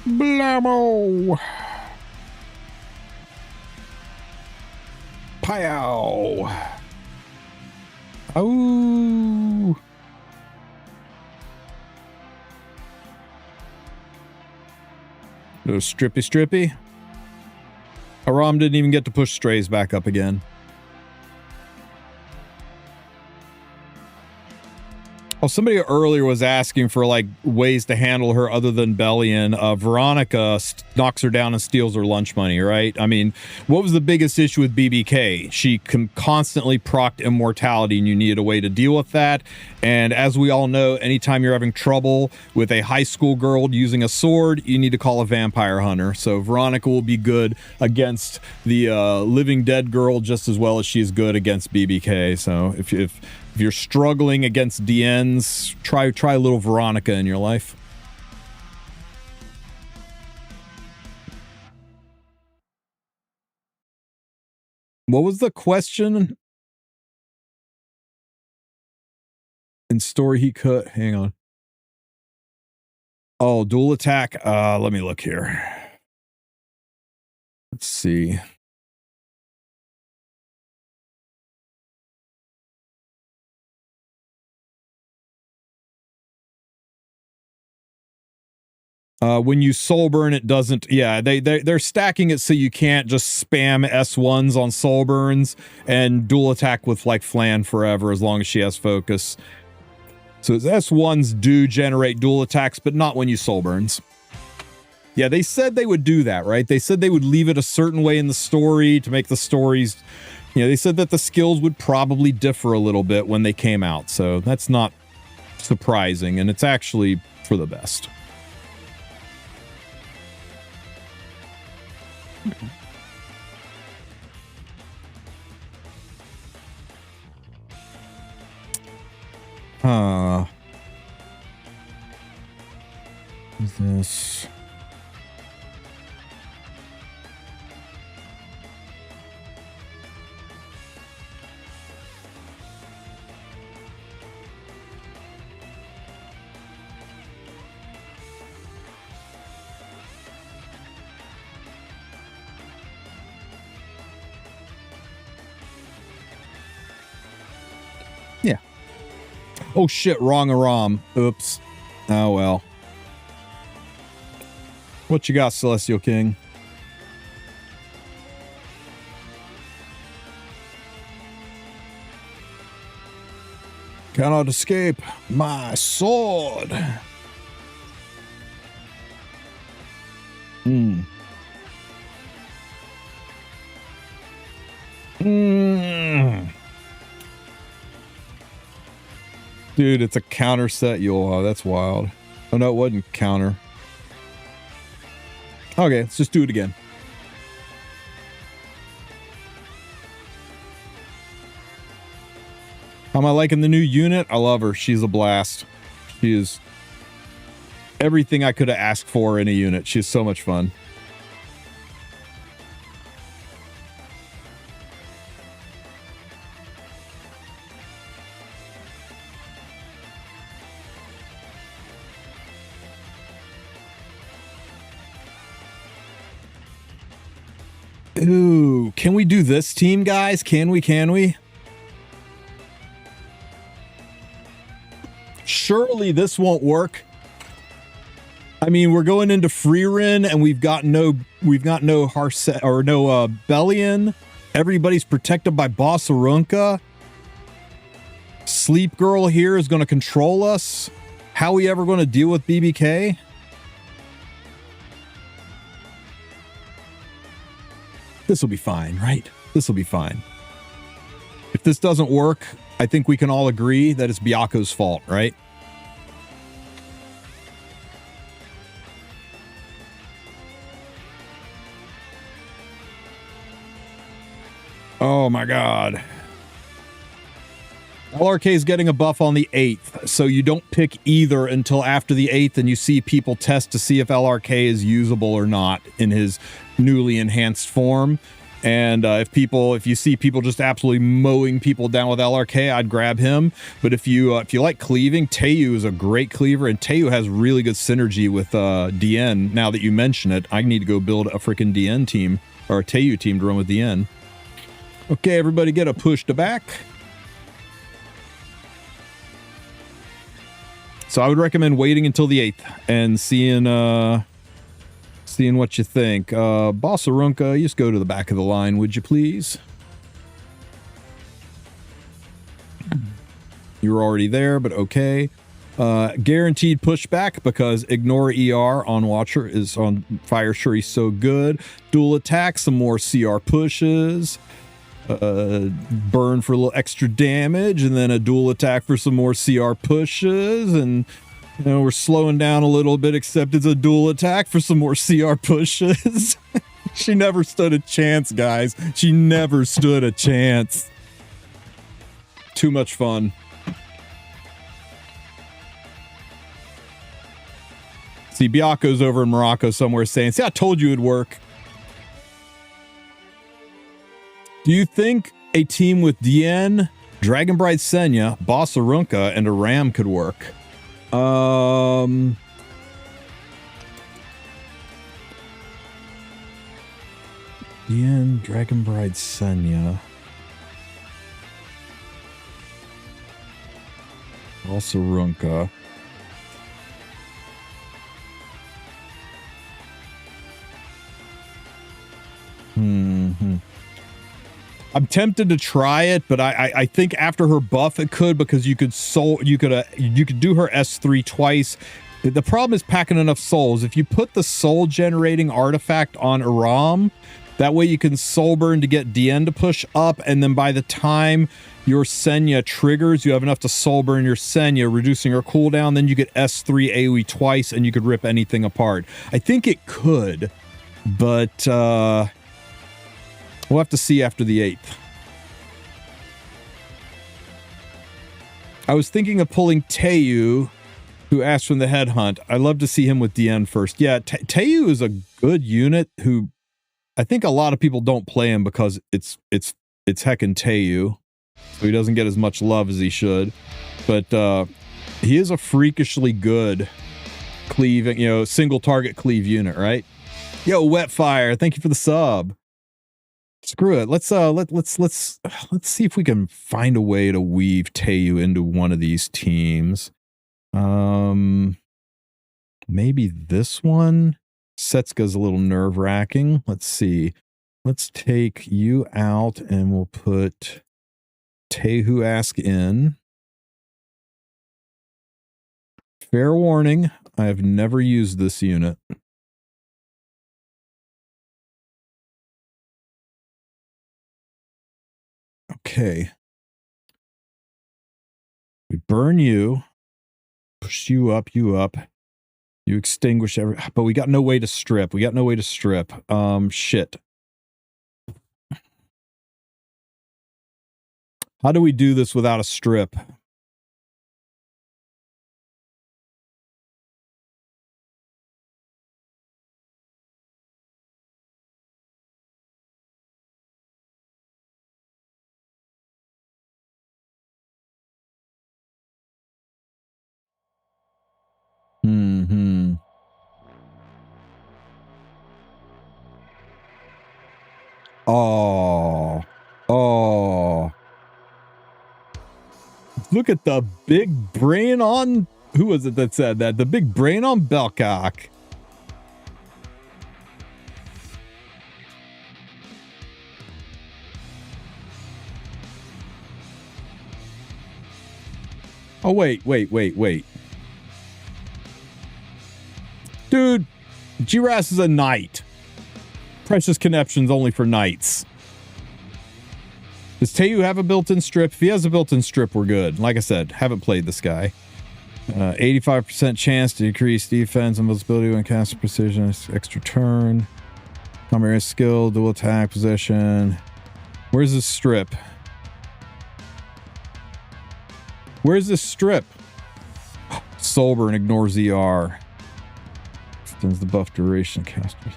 Speaker 1: Blammo! Pow! Oh! Strippy. Aram didn't even get to push strays back up again. Oh, somebody earlier was asking for like ways to handle her other than Bellion. Veronica knocks her down and steals her lunch money, right? I mean, what was the biggest issue with BBK? She constantly procced immortality, and you needed a way to deal with that. And as we all know, anytime you're having trouble with a high school girl using a sword, you need to call a vampire hunter. So Veronica will be good against the living dead girl just as well as she's good against BBK. So if you're struggling against Dienes, try a little Veronica in your life. What was the question? In story he could... Hang on. Oh, dual attack. Let me look here. Let's see. When you soul burn, it doesn't. Yeah, they're stacking it so you can't just spam S1s on soul burns and dual attack with like Flan forever as long as she has focus. So S1s do generate dual attacks, but not when you soul burns. Yeah, they said they would do that, right? They said they would leave it a certain way in the story to make the stories. You know, they said that the skills would probably differ a little bit when they came out, so that's not surprising, and it's actually for the best. Huh. What's this? Yeah. Oh shit, wrong Aram. Oops. Oh well. What you got, Celestial King? Cannot escape my sword. Hmm. Dude, it's a counter set. Oh, that's wild. Oh no, it wasn't counter. Okay, let's just do it again. How am I liking the new unit? I love her. She's a blast. She is everything I could have asked for in a unit. She's so much fun. Ooh, can we do this team, guys? Can we? Surely this won't work. I mean, we're going into Freerin and we've got no Harset or no Bellion. Everybody's protected by Bossarunka. Sleep Girl here is going to control us. How are we ever going to deal with BBK? This will be fine, right? This will be fine. If this doesn't work, I think we can all agree that it's Byako's fault, right? Oh my god. LRK is getting a buff on the 8th, so you don't pick either until after the 8th and you see people test to see if LRK is usable or not in his newly enhanced form. And if you see people just absolutely mowing people down with LRK, I'd grab him. But if you like cleaving, Tayu is a great cleaver, and Tayu has really good synergy with Diene. Now that you mention it, I need to go build a freaking Diene team, or a Tayu team to run with Diene. Okay, everybody get a push to back. So I would recommend waiting until the 8th and seeing what you think. Bossarunka, you just go to the back of the line, would you please? You're already there, but okay. Guaranteed pushback because ignore ER on Watcher is on Fire Shuri's so good. Dual attack, some more CR pushes. Burn for a little extra damage, and then a dual attack for some more CR pushes, and you know, we're slowing down a little bit, except it's a dual attack for some more CR pushes. She never stood a chance, guys. She never stood a chance. Too much fun. See, Byako's over in Morocco somewhere saying, see, I told you it'd work. Do you think a team with Diene, Dragonbride Senya, Bossarunka, and a Ram could work? Diene, Dragonbride Senya. Bossarunka. I'm tempted to try it, but I think after her buff it could, because you could do her S3 twice. The problem is packing enough souls. If you put the soul generating artifact on Aram, that way you can soul burn to get Diene to push up, and then by the time your Senya triggers, you have enough to soul burn your Senya, reducing her cooldown. Then you get S3 AoE twice, and you could rip anything apart. I think it could, but we'll have to see after the 8th. I was thinking of pulling Tayu, who asked from the headhunt. I'd love to see him with Diene first. Yeah, Tayu is a good unit who I think a lot of people don't play him because it's heckin' Tayu, so he doesn't get as much love as he should. But he is a freakishly good cleave, single target cleave unit, right? Yo, Wetfire, thank you for the sub. Screw it. Let's see if we can find a way to weave Tayu into one of these teams. Maybe this one. Setsuka's a little nerve-wracking. Let's see. Let's take you out and we'll put Tehuask in. Fair warning, I have never used this unit. Okay. We burn you, push you up, you extinguish but we got no way to strip. Shit. How do we do this without a strip? Oh. Oh. Look at the big brain on... Who was it that said that? The big brain on Baka. Oh, wait. Dude, Giras is a knight. Precious Connections only for knights. Does Teu have a built-in strip? If he has a built-in strip, we're good. Like I said, haven't played this guy. 85% chance to increase defense and visibility when casting precision. Extra turn. Primary skill, dual attack, possession. Where's this strip? Where's this strip? Soulburn ignores ER. Extends the buff duration casters.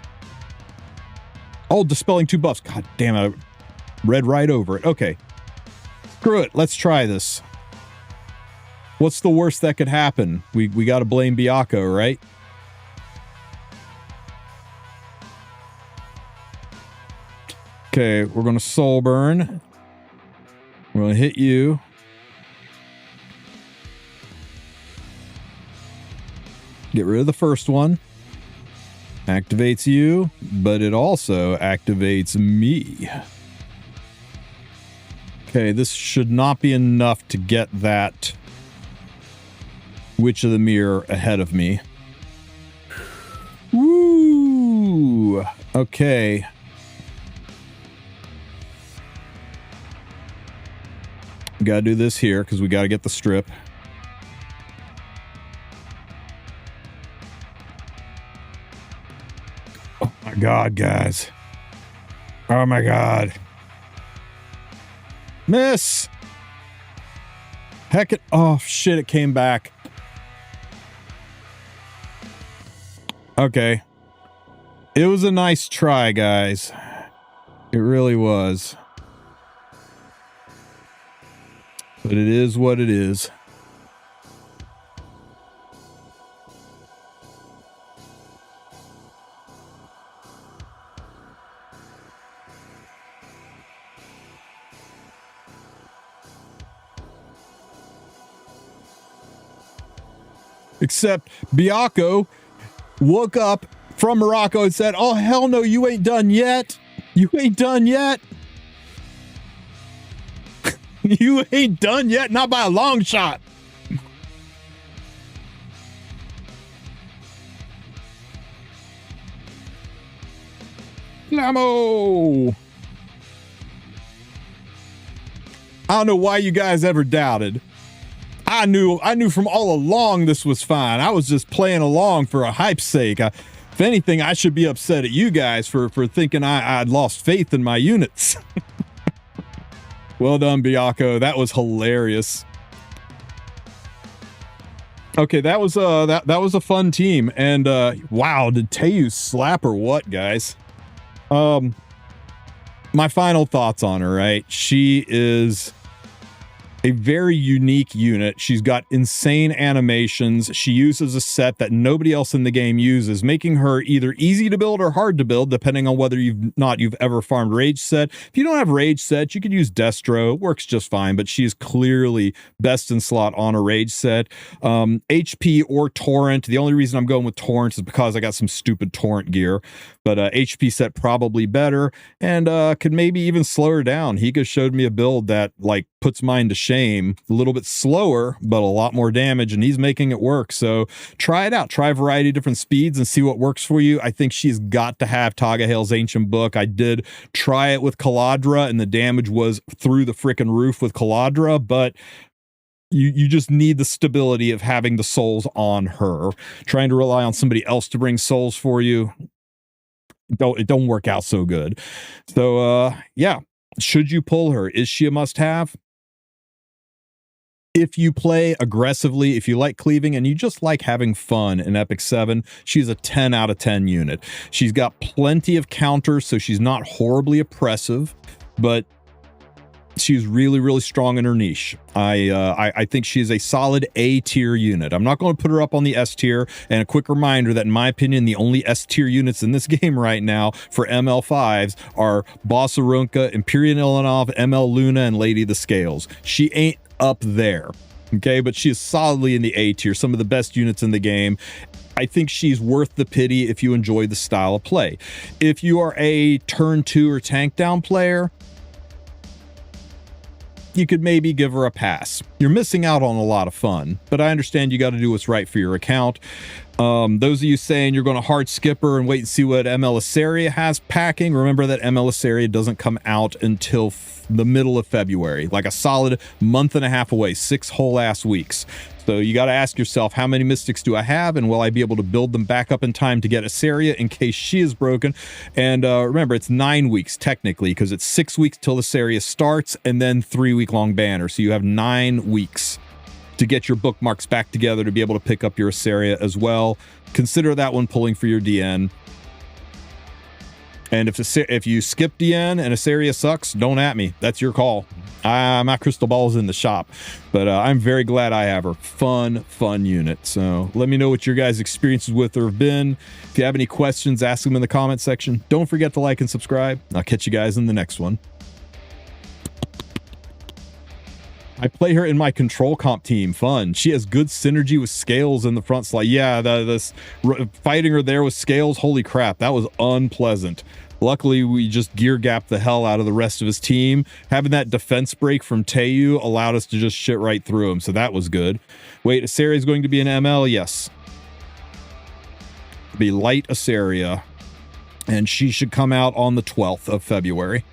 Speaker 1: Oh, dispelling 2 buffs. God damn it. I read right over it. Okay. Screw it. Let's try this. What's the worst that could happen? We got to blame Baka, right? Okay, we're going to Soulburn. We're going to hit you. Get rid of the first one. Activates you, but it also activates me. Okay, this should not be enough to get that Witch of the Mirror ahead of me. Woo! Okay. We gotta do this here because we gotta get the strip. Oh my god, guys. Oh my god. Miss! Heck it. Oh shit, it came back. Okay. It was a nice try, guys. It really was. But it is what it is. Except Biako woke up from Morocco and said, oh, hell no, you ain't done yet. You ain't done yet. You ain't done yet. Not by a long shot. Namo. I don't know why you guys ever doubted. I knew from all along this was fine. I was just playing along for a hype's sake. If anything, I should be upset at you guys for thinking I'd lost faith in my units. Well done, Biako. That was hilarious. Okay, that was a fun team. And wow, did Teu slap or what, guys? My final thoughts on her, right? She is a very unique unit. She's got insane animations. She uses a set that nobody else in the game uses, making her either easy to build or hard to build, depending on whether you've ever farmed Rage Set. If you don't have Rage Set, you could use Destro. It works just fine, but she's clearly best in slot on a Rage Set. HP or Torrent. The only reason I'm going with Torrent is because I got some stupid Torrent gear, but HP set probably better, and could maybe even slow her down. Higa showed me a build that like puts mine to shame. A little bit slower, but a lot more damage, and he's making it work. So try it out. Try a variety of different speeds and see what works for you. I think she's got to have Tagahale's Ancient Book. I did try it with Caladra, and the damage was through the freaking roof with Caladra, but you just need the stability of having the souls on her. Trying to rely on somebody else to bring souls for you, it don't work out so good. So yeah, should you pull her? Is she a must-have? If you play aggressively, if you like cleaving, and you just like having fun in Epic 7, she's a 10 out of 10 unit. She's got plenty of counters, so she's not horribly oppressive, but She's really, really strong in her niche. I think she is a solid A tier unit. I'm not going to put her up on the S tier. And a quick reminder that in my opinion, the only S tier units in this game right now for ML5s are Boss Arunca, Imperial Ilanov, ML Luna, and Lady of the Scales. She ain't up there. Okay, but she is solidly in the A tier, some of the best units in the game. I think she's worth the pity if you enjoy the style of play. If you are a turn 2 or tank down player, you could maybe give her a pass. You're missing out on a lot of fun, but I understand you got to do what's right for your account. Those of you saying you're going to hard skip her and wait and see what ML Assaria has packing, remember that ML Assaria doesn't come out until the middle of February, like a solid month and a half away, 6 whole ass weeks. So you got to ask yourself, how many mystics do I have, and will I be able to build them back up in time to get Assaria in case she is broken? And remember, it's 9 weeks technically, because it's 6 weeks till Assaria starts, and then 3-week-long banner. So you have 9 weeks to get your bookmarks back together to be able to pick up your Assaria as well. Consider that one pulling for your Diene. And if you skip Diene and Assaria sucks, don't at me. That's your call. My crystal ball's in the shop, but I'm very glad I have her. Fun unit. So let me know what your guys' experiences with her have been. If you have any questions, ask them in the comment section. Don't forget to like and subscribe. I'll catch you guys in the next one. I play her in my control comp team. Fun. She has good synergy with Scales in the front slide. Yeah, this fighting her there with Scales, holy crap, that was unpleasant. Luckily, we just gear gapped the hell out of the rest of his team. Having that defense break from Teu allowed us to just shit right through him, so that was good. Wait, Assaria is going to be an ML? Yes. Be light Assaria, and she should come out on the 12th of February.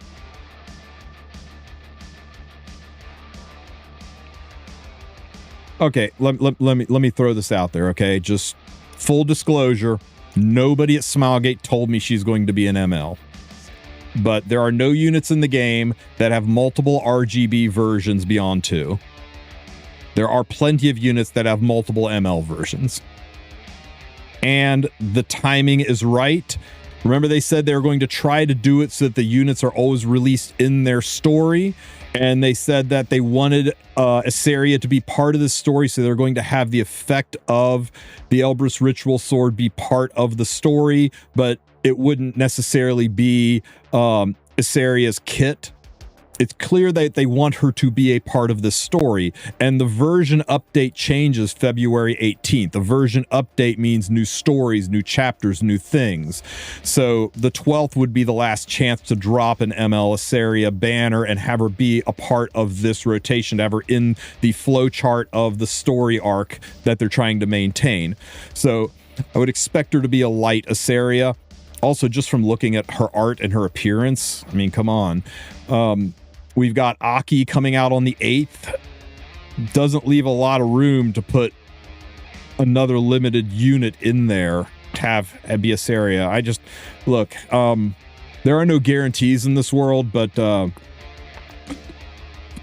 Speaker 1: Okay, let me throw this out there, okay? Just full disclosure, nobody at Smilegate told me she's going to be an ML. But there are no units in the game that have multiple RGB versions beyond 2. There are plenty of units that have multiple ML versions. And the timing is right. Remember, they said they were going to try to do it so that the units are always released in their story. And they said that they wanted Assaria to be part of the story, so they're going to have the effect of the Elbrus Ritual Sword be part of the story, but it wouldn't necessarily be Assaria's kit. It's clear that they want her to be a part of the story, and the version update changes February 18th. The version update means new stories, new chapters, new things. So the 12th would be the last chance to drop an ML Assaria banner and have her be a part of this rotation, to have her in the flowchart of the story arc that they're trying to maintain. So I would expect her to be a light Assaria. Also, just from looking at her art and her appearance, I mean, come on. We've got Aki coming out on the 8th. Doesn't leave a lot of room to put another limited unit in there to have be Assaria. I just, look, there are no guarantees in this world, but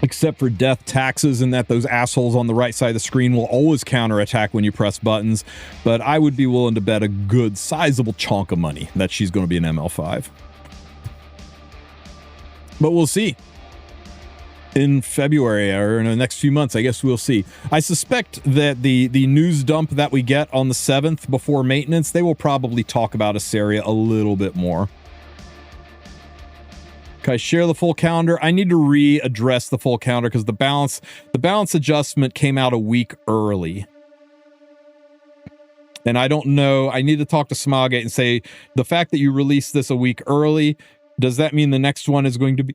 Speaker 1: except for death taxes and that those assholes on the right side of the screen will always counterattack when you press buttons. But I would be willing to bet a good sizable chunk of money that she's going to be an ML5. But we'll see. In February or in the next few months, I guess we'll see. I suspect that the news dump that we get on the 7th before maintenance, they will probably talk about Assaria a little bit more. Can I share the full calendar? I need to readdress the full calendar because the balance adjustment came out a week early. And I don't know. I need to talk to Smilegate and say, the fact that you released this a week early, does that mean the next one is going to be,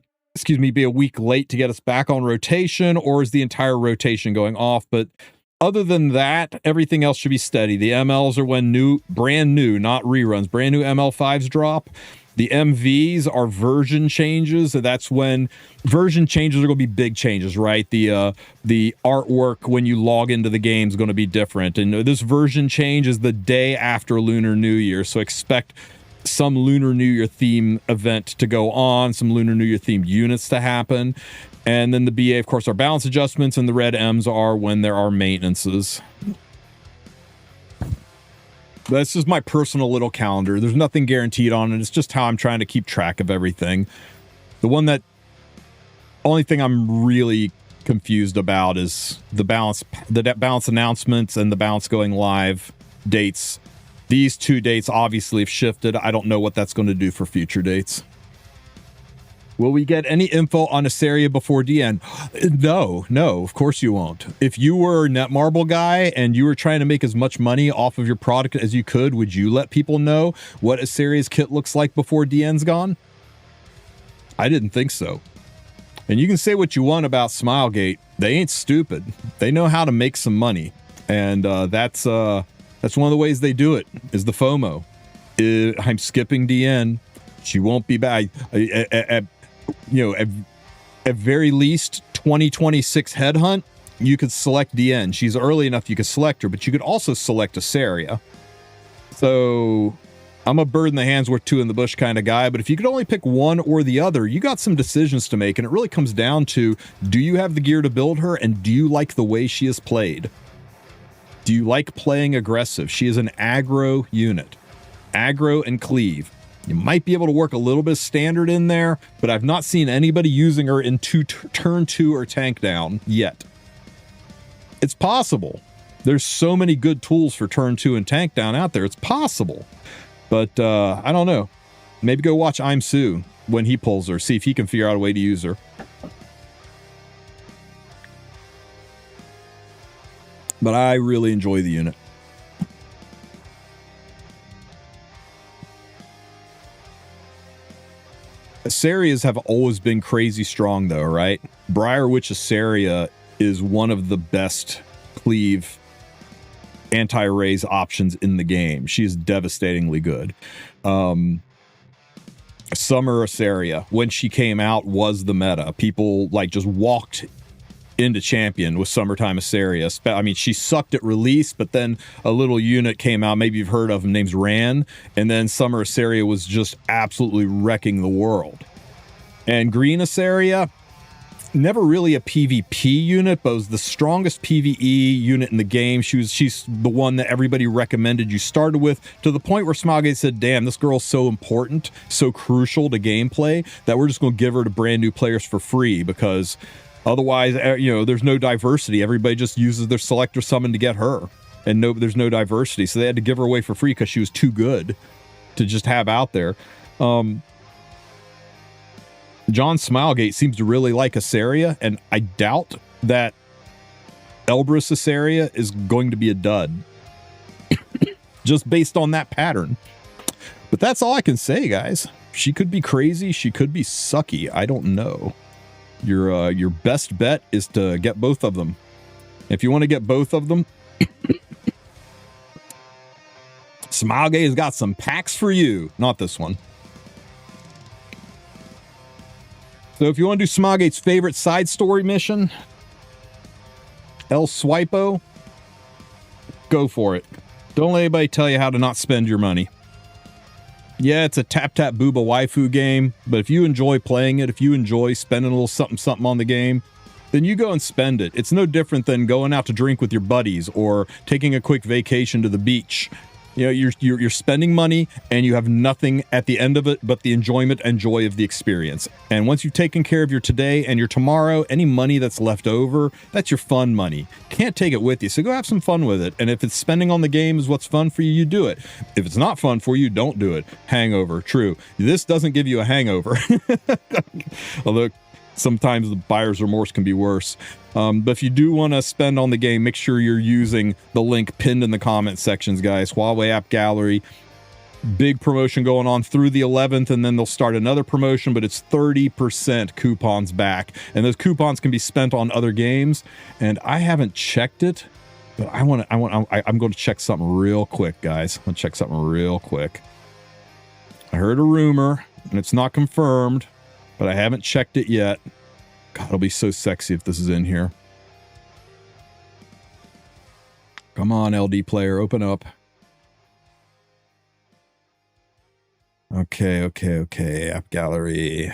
Speaker 1: be a week late to get us back on rotation, or is the entire rotation going off? But other than that, everything else should be steady. The MLs are when brand new, not reruns, brand new ML5s drop. The MVs are version changes. So that's when version changes are going to be big changes, right? The artwork when you log into the game is going to be different. And this version change is the day after Lunar New Year. So expect some Lunar New Year theme event to go on, some Lunar New Year themed units to happen. And then the BA, of course, are balance adjustments, and the red M's are when there are maintenances. This is my personal little calendar. There's nothing guaranteed on it. It's just how I'm trying to keep track of everything. The one that Only thing I'm really confused about is the balance announcements and the balance going live dates. These 2 dates obviously have shifted. I don't know what that's going to do for future dates. Will we get any info on Asaria before Diene? No, of course you won't. If you were a Netmarble guy and you were trying to make as much money off of your product as you could, would you let people know what Asaria's kit looks like before Diene's gone? I didn't think so. And you can say what you want about Smilegate. They ain't stupid. They know how to make some money. And that's one of the ways they do it, is the FOMO. I'm skipping Diene. She won't be back. At very least 2026 headhunt, you could select Diene. She's early enough you could select her, but you could also select Asaria. So I'm a bird in the hands worth two in the bush kind of guy, but if you could only pick one or the other, you got some decisions to make, and it really comes down to, do you have the gear to build her, and do you like the way she is played? Do you like playing aggressive? She is an aggro unit. Aggro and cleave. You might be able to work a little bit of standard in there, but I've not seen anybody using her in turn 2 or tank down yet. It's possible. There's so many good tools for turn 2 and tank down out there. It's possible. But I don't know. Maybe go watch I'm Sue when he pulls her. See if he can figure out a way to use her. But I really enjoy the unit. Asarias have always been crazy strong though, right? Briarwitch Asaria is one of the best cleave anti-raise options in the game. She is devastatingly good. Summer Asaria, when she came out, was the meta. People like just walked into champion with Summertime Asaria. I mean, she sucked at release, but then a little unit came out, maybe you've heard of him, name's Ran, and then Summer Asaria was just absolutely wrecking the world. And Green Asaria, never really a PvP unit, but was the strongest PvE unit in the game. She's the one that everybody recommended you started with, to the point where Smilegate said, damn, this girl's so important, so crucial to gameplay, that we're just going to give her to brand new players for free, because otherwise, there's no diversity. Everybody just uses their selector summon to get her, and there's no diversity. So they had to give her away for free because she was too good to just have out there. John Smilegate seems to really like Asaria, and I doubt that Elbrus Asaria is going to be a dud. Just based on that pattern. But that's all I can say, guys. She could be crazy. She could be sucky. I don't know. Your best bet is to get both of them. If you want to get both of them, Smilegate has got some packs for you. Not this one. So if you want to do Smilegate's favorite side story mission, El Swipo, go for it. Don't let anybody tell you how to not spend your money. Yeah, it's a tap-tap booba waifu game, but if you enjoy playing it, if you enjoy spending a little something on the game, then you go and spend it. It's no different than going out to drink with your buddies or taking a quick vacation to the beach. You're spending money and you have nothing at the end of it but the enjoyment and joy of the experience. And once you've taken care of your today and your tomorrow, any money that's left over, that's your fun money. Can't take it with you, so go have some fun with it. And if it's spending on the game is what's fun for you, you do it. If it's not fun for you, don't do it. Hangover, true. This doesn't give you a hangover. Although sometimes the buyer's remorse can be worse. But if you do want to spend on the game, make sure you're using the link pinned in the comment sections, guys. Huawei AppGallery, big promotion going on through the 11th, and then they'll start another promotion, but it's 30% coupons back. And those coupons can be spent on other games. And I haven't checked it, but I'm going to check something real quick, guys. I'm going to check something real quick. I heard a rumor, and it's not confirmed, but I haven't checked it yet. God, it'll be so sexy if this is in here. Come on, LD player, open up. Okay. AppGallery.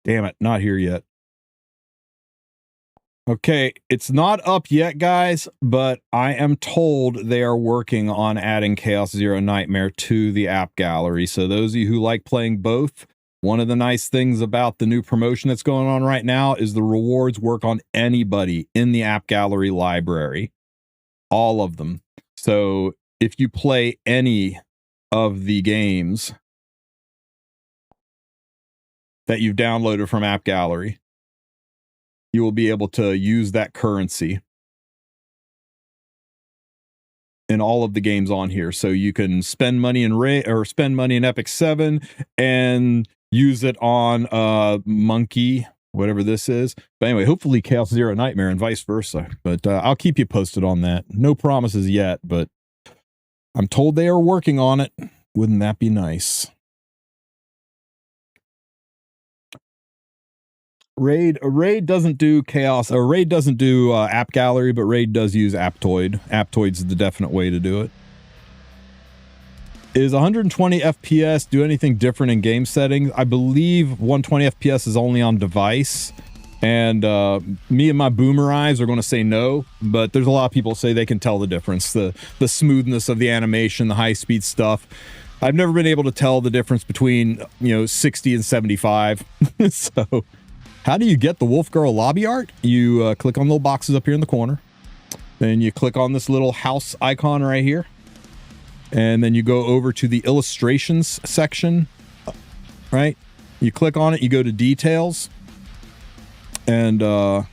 Speaker 1: Damn it, not here yet. Okay, it's not up yet, guys, but I am told they are working on adding Chaos Zero Nightmare to the app gallery. So those of you who like playing both, one of the nice things about the new promotion that's going on right now is the rewards work on anybody in the app gallery library. All of them. So if you play any of the games that you've downloaded from AppGallery, you will be able to use that currency in all of the games on here. So you can spend money in spend money in Epic 7 and use it on Monkey, whatever this is. But anyway, hopefully Chaos Zero Nightmare and vice versa. But I'll keep you posted on that. No promises yet, but I'm told they are working on it. Wouldn't that be nice? Raid doesn't do Chaos, or Raid doesn't do App Gallery, but Raid does use Aptoid. Aptoid's the definite way to do it. Is 120 FPS do anything different in game settings? I believe 120 FPS is only on device, and me and my boomer eyes are going to say no, but there's a lot of people say they can tell the difference, the smoothness of the animation, the high-speed stuff. I've never been able to tell the difference between, 60 and 75. So how do you get the Wolf Girl lobby art? You click on the little boxes up here in the corner. Then you click on this little house icon right here. And then you go over to the illustrations section, right? You click on it, you go to details. And this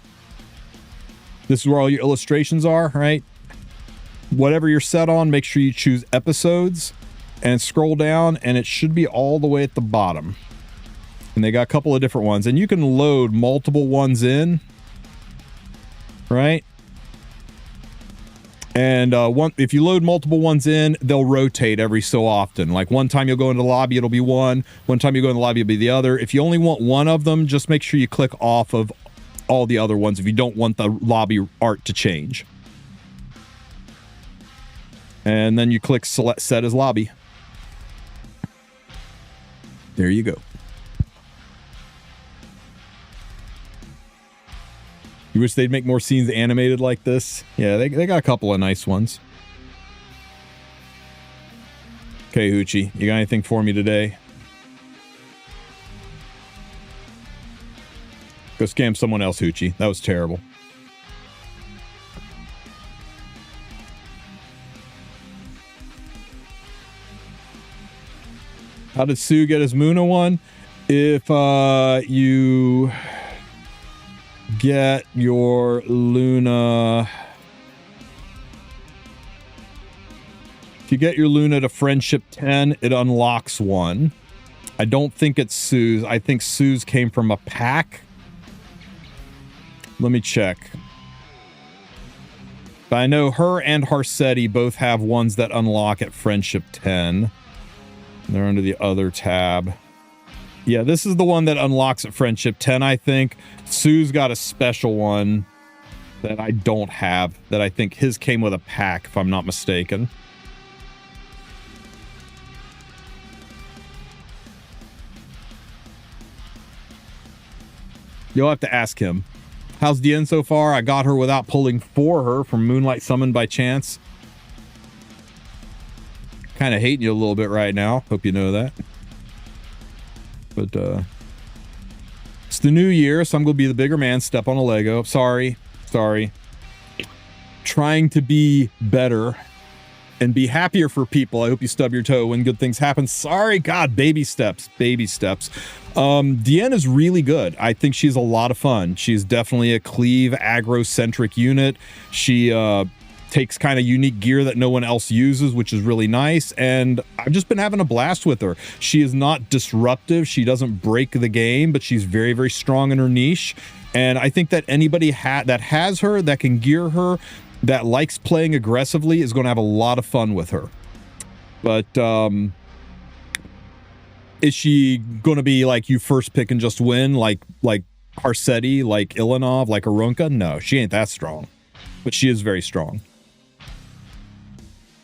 Speaker 1: is where all your illustrations are, right? Whatever you're set on, make sure you choose episodes and scroll down, and it should be all the way at the bottom. And they got a couple of different ones, and you can load multiple ones in, right? And if you load multiple ones in, they'll rotate every so often. Like one time you'll go into the lobby, it'll be one time you go in the lobby, it'll be the other. If you only want one of them, just make sure you click off of all the other ones if you don't want the lobby art to change. And then you click select set as lobby. There you go. You wish they'd make more scenes animated like this? Yeah, they got a couple of nice ones. Okay, Hoochie, you got anything for me today? Go scam someone else, Hoochie. That was terrible. How did Sue get his Muna one? If you get your Luna, if you get your Luna to Friendship 10, it unlocks one. I don't think it's Sue's. I think Sue's came from a pack. Let me check. But I know her and Harsetti both have ones that unlock at Friendship 10. They're under the other tab. Yeah, this is the one that unlocks at Friendship 10, I think. Sue's got a special one that I don't have, that I think his came with a pack, if I'm not mistaken. You'll have to ask him. How's Diene so far? I got her without pulling for her from Moonlight Summon by chance. Kind of hating you a little bit right now. Hope you know that. But it's the new year, so I'm going to be the bigger man, step on a Lego. Sorry. Trying to be better and be happier for people. I hope you stub your toe when good things happen. Sorry, God, baby steps. Diene is really good. I think she's a lot of fun. She's definitely a Cleave aggro-centric unit. She takes kind of unique gear that no one else uses, which is really nice, and I've just been having a blast with her. She is not disruptive. She doesn't break the game, but she's very, very strong in her niche, and I think that anybody that has her, that can gear her, that likes playing aggressively is going to have a lot of fun with her. But is she going to be like you first pick and just win, like Harsetti, like Ilanov, like Arunka? No, she ain't that strong, but she is very strong.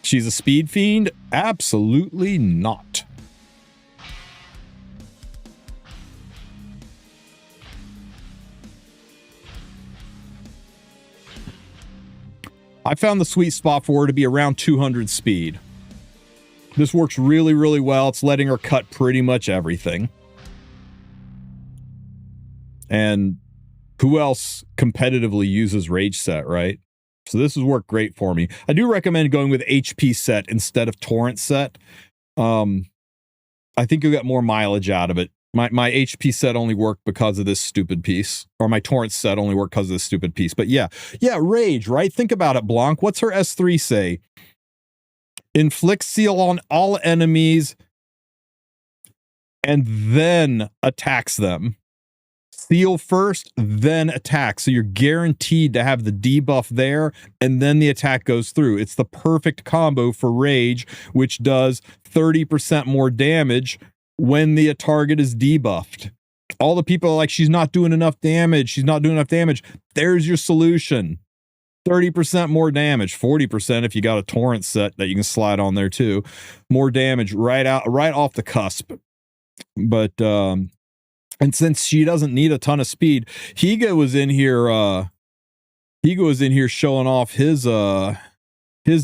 Speaker 1: She's a speed fiend? Absolutely not. I found the sweet spot for her to be around 200 speed. This works really, really well. It's letting her cut pretty much everything. And who else competitively uses Rage Set, right? So this has worked great for me. I do recommend going with HP Set instead of Torrent Set. I think you'll get more mileage out of it. My HP set only worked because of this stupid piece, or my Torrent set only worked because of this stupid piece. But yeah, Rage, right? Think about it, Blanc. What's her S3 say? Inflict seal on all enemies and then attacks them. Seal first, then attack. So you're guaranteed to have the debuff there, and then the attack goes through. It's the perfect combo for Rage, which does 30% more damage when the target is debuffed. All the people are like, she's not doing enough damage. She's not doing enough damage. There's your solution. 30% more damage, 40% if you got a Torrent set that you can slide on there too. More damage right off the cusp. But and since she doesn't need a ton of speed, Higa was in here showing off his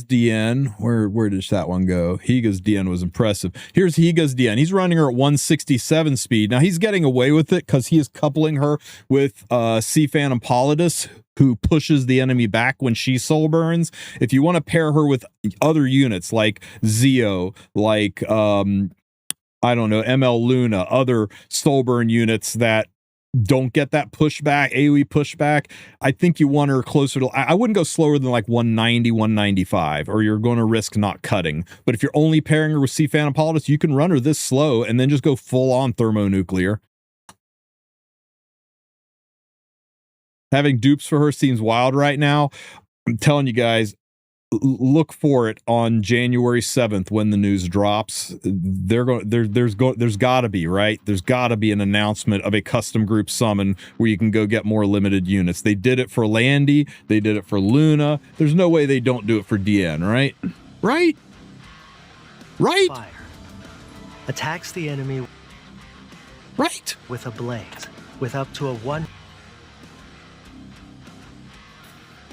Speaker 1: Diene. Where did that one go? Higa's Diene was impressive. Here's Higa's Diene. He's running her at 167 speed. Now he's getting away with it because he is coupling her with Sea Phantom Politis, who pushes the enemy back when she soul burns. If you want to pair her with other units like Zeo, like I don't know, ML Luna, other soul burn units that don't get that pushback, AoE pushback, I think you want her closer to, I wouldn't go slower than like 190, 195, or you're going to risk not cutting. But if you're only pairing her with Sea Phantom Politis, you can run her this slow and then just go full on thermonuclear. Having dupes for her seems wild right now. I'm telling you guys, look for it on January 7th when the news drops. There's got to be, right? There's got to be an announcement of a custom group summon where you can go get more limited units. They did it for Landy. They did it for Luna. There's no way they don't do it for Diene, right? Right?
Speaker 3: Fire. Attacks the enemy.
Speaker 1: Right.
Speaker 3: With a blaze. With up to a 1.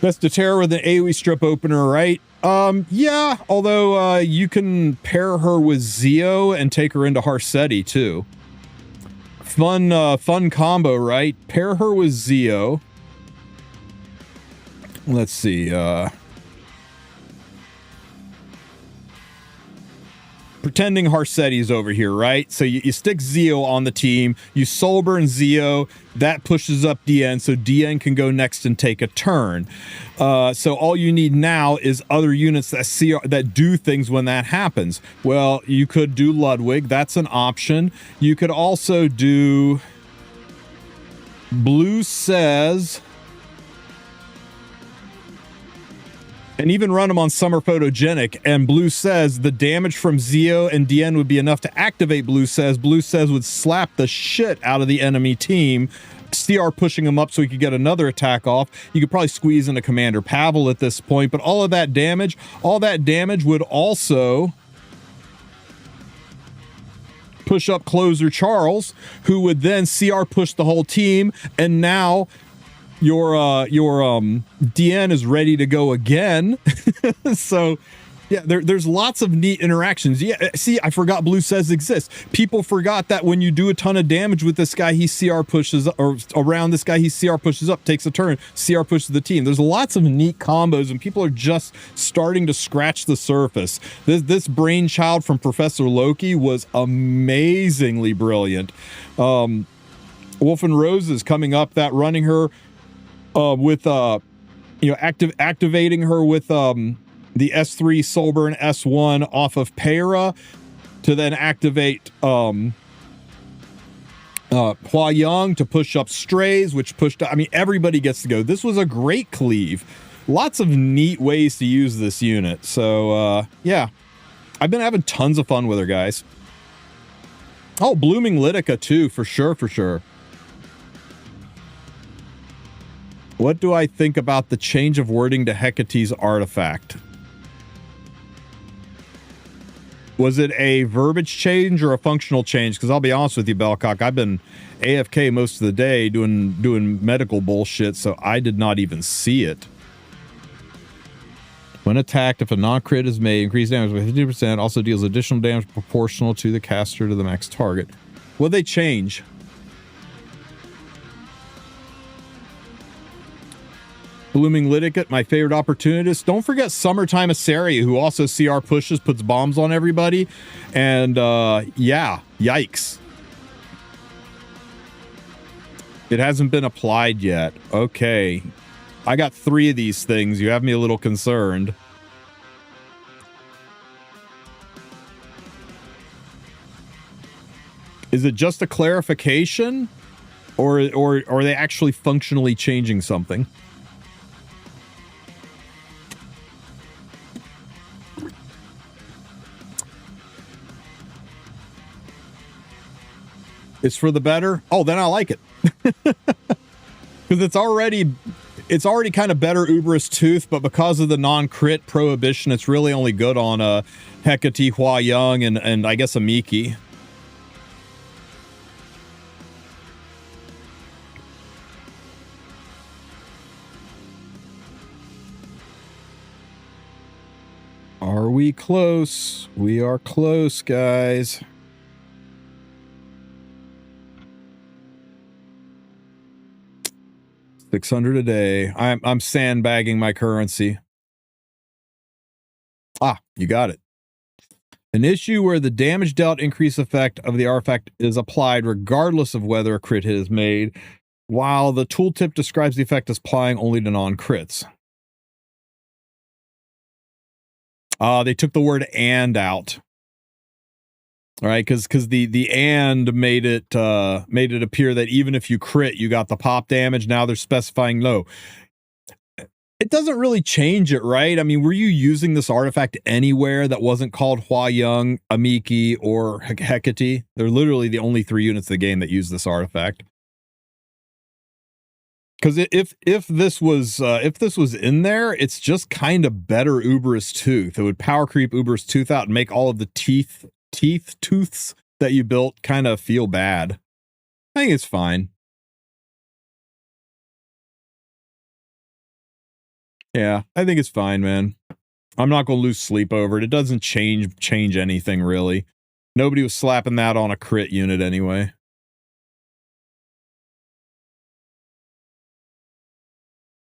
Speaker 1: That's the terror with an AoE strip opener, right? Yeah, although you can pair her with Zeo and take her into Harsetti too. Fun combo, right? Pair her with Zeo. Let's see. Pretending Harsetti's over here, right? So you stick Zeo on the team, you soul burn Zeo, that pushes up Diene, so Diene can go next and take a turn. So all you need now is other units that do things when that happens. Well, you could do Ludwig, that's an option. You could also do Blue Says, and even run them on Summer Photogenic, and Blue Says the damage from Zeo and Diene would be enough to activate Blue Says. Blue Says would slap the shit out of the enemy team, CR pushing him up so he could get another attack off. You could probably squeeze in a Commander Pavel at this point, but all that damage would also push up closer Charles, who would then CR push the whole team, and now your Diene is ready to go again. So yeah, there's lots of neat interactions. Yeah, see, I forgot Blue Says exists. People forgot that when you do a ton of damage with this guy, he CR pushes, or around this guy, he CR pushes up, takes a turn, CR pushes the team. There's lots of neat combos, and people are just starting to scratch the surface. This brainchild from Professor Loki was amazingly brilliant. Wolf and Rose is coming up, that running her with activating her with the S3 Soulburn S1 off of Pera to then activate Hua Young to push up Strays, which pushed up. I mean, everybody gets to go. This was a great cleave. Lots of neat ways to use this unit. So yeah, I've been having tons of fun with her, guys. Oh, Blooming Litica too, for sure. What do I think about the change of wording to Hecate's artifact? Was it a verbiage change or a functional change? Because I'll be honest with you, Bellcock, I've been AFK most of the day doing medical bullshit, so I did not even see it. When attacked, if a non-crit is made, increased damage by 50%, also deals additional damage proportional to the caster to the max target. Will they change? Blooming Litigate, my favorite opportunist. Don't forget Summertime Asaria, who also CR pushes, puts bombs on everybody. And, yeah, yikes. It hasn't been applied yet. Okay. I got 3 of these things. You have me a little concerned. Is it just a clarification? Or are they actually functionally changing something? It's for the better? Oh, then I like it. Because it's already kind of better Uberous Tooth, but because of the non-crit prohibition, it's really only good on Hecate, Hua Young, and I guess a Miki. Are we close? We are close, guys. $600 a day. I'm sandbagging my currency. Ah, you got it. An issue where the damage dealt increase effect of the artifact is applied regardless of whether a crit hit is made, while the tooltip describes the effect as applying only to non-crits. They took the word "and" out. All right, because the "and" made it appear that even if you crit, you got the pop damage. Now they're specifying no. It doesn't really change it, right? I mean, were you using this artifact anywhere that wasn't called Hua Young, Amiki, or Hecate? They're literally the only 3 units of the game that use this artifact. Because if this was in there, it's just kind of better Uberous Tooth. It would power creep Uberous Tooth out and make all of the tooths that you built kind of feel bad. I think it's fine. Yeah, I think it's fine, man. I'm not going to lose sleep over it. It doesn't change anything, really. Nobody was slapping that on a crit unit anyway.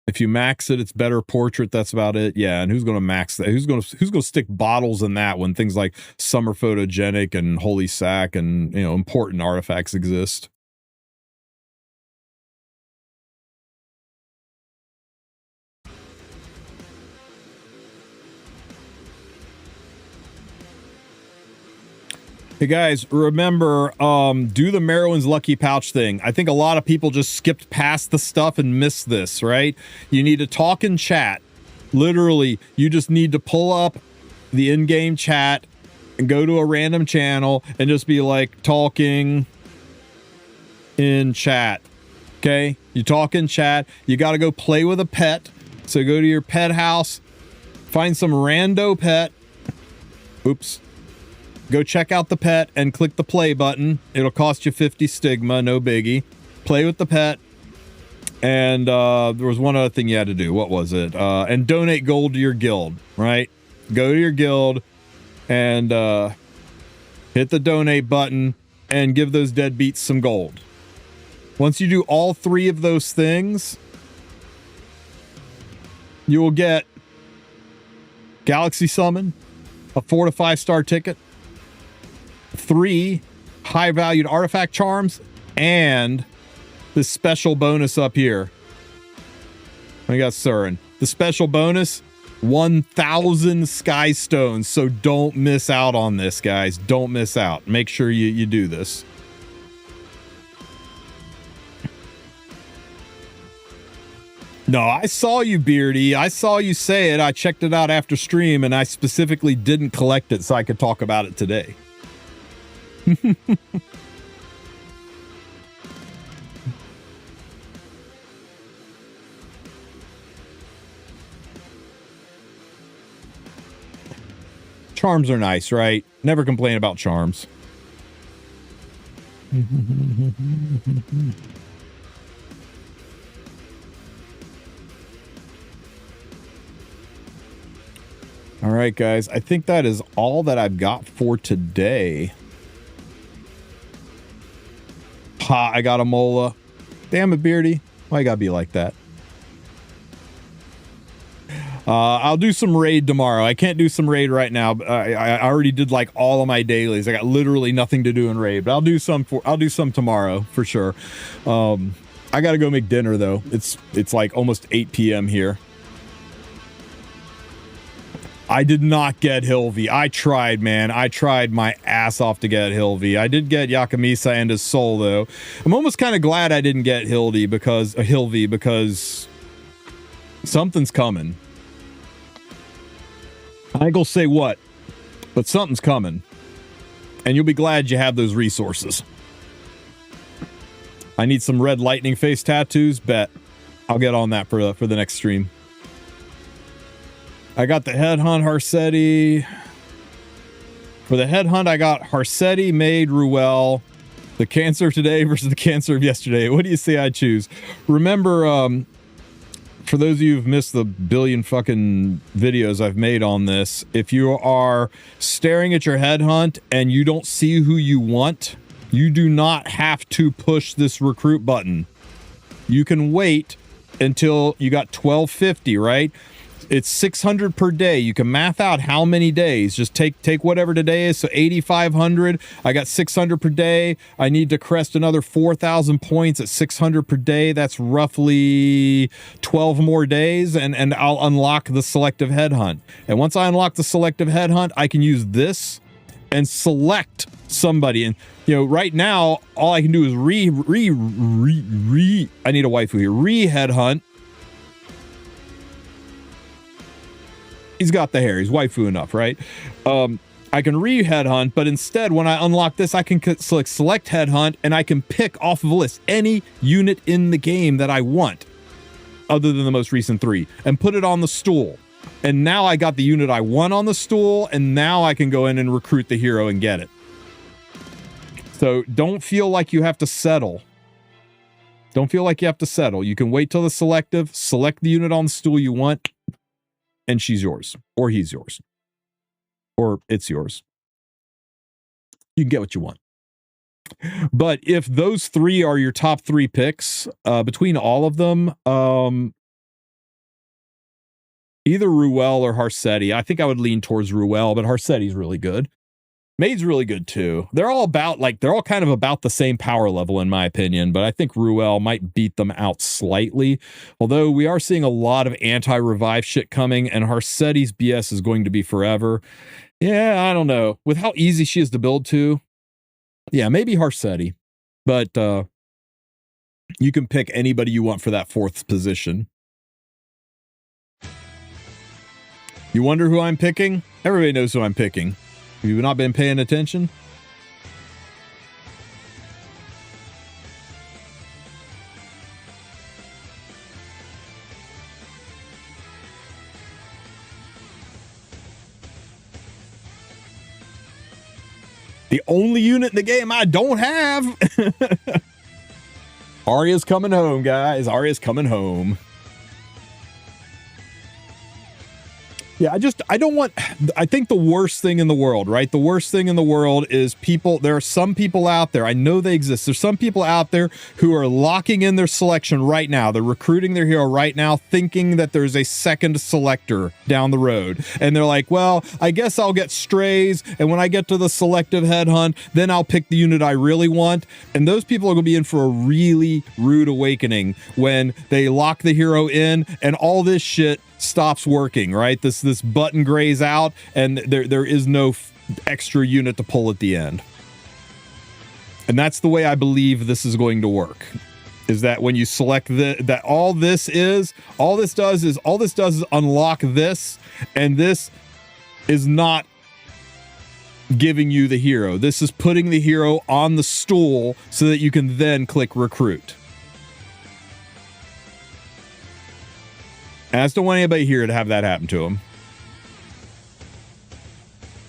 Speaker 1: If you max it, it's better portrait. That's about it. Yeah, and who's going to max that? Who's going to stick bottles in that when things like Summer Photogenic and Holy Sack and, important artifacts exist? Hey guys, remember, do the Merowyn's Lucky Pouch thing. I think a lot of people just skipped past the stuff and missed this, right? You need to talk in chat. Literally, you just need to pull up the in-game chat and go to a random channel and just be like, talking in chat. Okay? You talk in chat. You got to go play with a pet. So go to your pet house, find some rando pet. Oops. Go check out the pet and click the play button. It'll cost you 50 stigma, no biggie. Play with the pet. And there was one other thing you had to do. What was it? And donate gold to your guild, right? Go to your guild and hit the donate button and give those deadbeats some gold. Once you do all 3 of those things, you will get Galaxy Summon, a 4 to 5 star ticket, 3 high-valued artifact charms, and this special bonus up here. I got Surin. The special bonus, 1,000 Sky Stones. So don't miss out on this, guys. Don't miss out. Make sure you do this. No, I saw you, Beardy. I saw you say it. I checked it out after stream, and I specifically didn't collect it so I could talk about it today. Charms are nice, right? Never complain about charms. right, guys. I think that is all that I've got for today. Ha, I got a mola. Damn it, Beardy. Why you gotta be like that? I'll do some raid tomorrow. I can't do some raid right now. I already did like all of my dailies. I got literally nothing to do in raid, but I'll do some tomorrow for sure. I gotta go make dinner though. It's like almost 8 p.m. here. I did not get Hilvi. I tried, man. I tried my ass off to get Hilvi. I did get Yakamisa and his soul though. I'm almost kind of glad I didn't get Hilvi because something's coming. I ain't gonna say what, but something's coming. And you'll be glad you have those resources. I need some red lightning face tattoos. Bet. I'll get on that for the next stream. I got the headhunt Harsetti. For the headhunt, I got Harsetti, Maid, Ruel. The cancer today versus the cancer of yesterday. What do you say I choose? Remember, for those of you who've missed the billion fucking videos I've made on this, if you are staring at your headhunt and you don't see who you want, you do not have to push this recruit button. You can wait until you got 1250, right? It's 600 per day. You can math out how many days. Just take whatever today is. So 8,500. I got 600 per day. I need to crest another 4,000 points at 600 per day. That's roughly 12 more days, and I'll unlock the selective headhunt. And once I unlock the selective headhunt, I can use this and select somebody. And you know, right now, all I can do is I need a waifu here. Re-headhunt. He's got the hair. He's waifu enough, right? I can re-headhunt, but instead, when I unlock this, I can select headhunt, and I can pick off of a list any unit in the game that I want, other than the most recent 3, and put it on the stool. And now I got the unit I want on the stool, and now I can go in and recruit the hero and get it. So don't feel like you have to settle. Don't feel like you have to settle. You can wait till the selective, select the unit on the stool you want, and she's yours, or he's yours, or it's yours. You can get what you want. But if those 3 are your top 3 picks, between all of them, either Ruel or Harsetti. I think I would lean towards Ruel, but Harsetti's really good. Maid's really good too. They're all kind of about the same power level in my opinion, but I think Ruel might beat them out slightly. Although we are seeing a lot of anti-revive shit coming, and Harsetti's BS is going to be forever. Yeah, I don't know. With how easy she is to build too. Yeah, maybe Harsetti. But you can pick anybody you want for that 4th position. You wonder who I'm picking? Everybody knows who I'm picking. Have you not been paying attention? The only unit in the game I don't have. Arya's coming home, guys. Arya's coming home. Yeah, I think the worst thing in the world, right? The worst thing in the world is there are some people out there, I know they exist. There's some people out there who are locking in their selection right now. They're recruiting their hero right now, thinking that there's a second selector down the road. And they're like, well, I guess I'll get strays. And when I get to the selective headhunt, then I'll pick the unit I really want. And those people are going to be in for a really rude awakening when they lock the hero in and all this shit stops working, right? This button grays out and there is no extra unit to pull at the end. And that's the way I believe this is going to work. Is that when you select all this does is unlock this, and this is not giving you the hero. This is putting the hero on the stool so that you can then click recruit. And I just don't want anybody here to have that happen to them.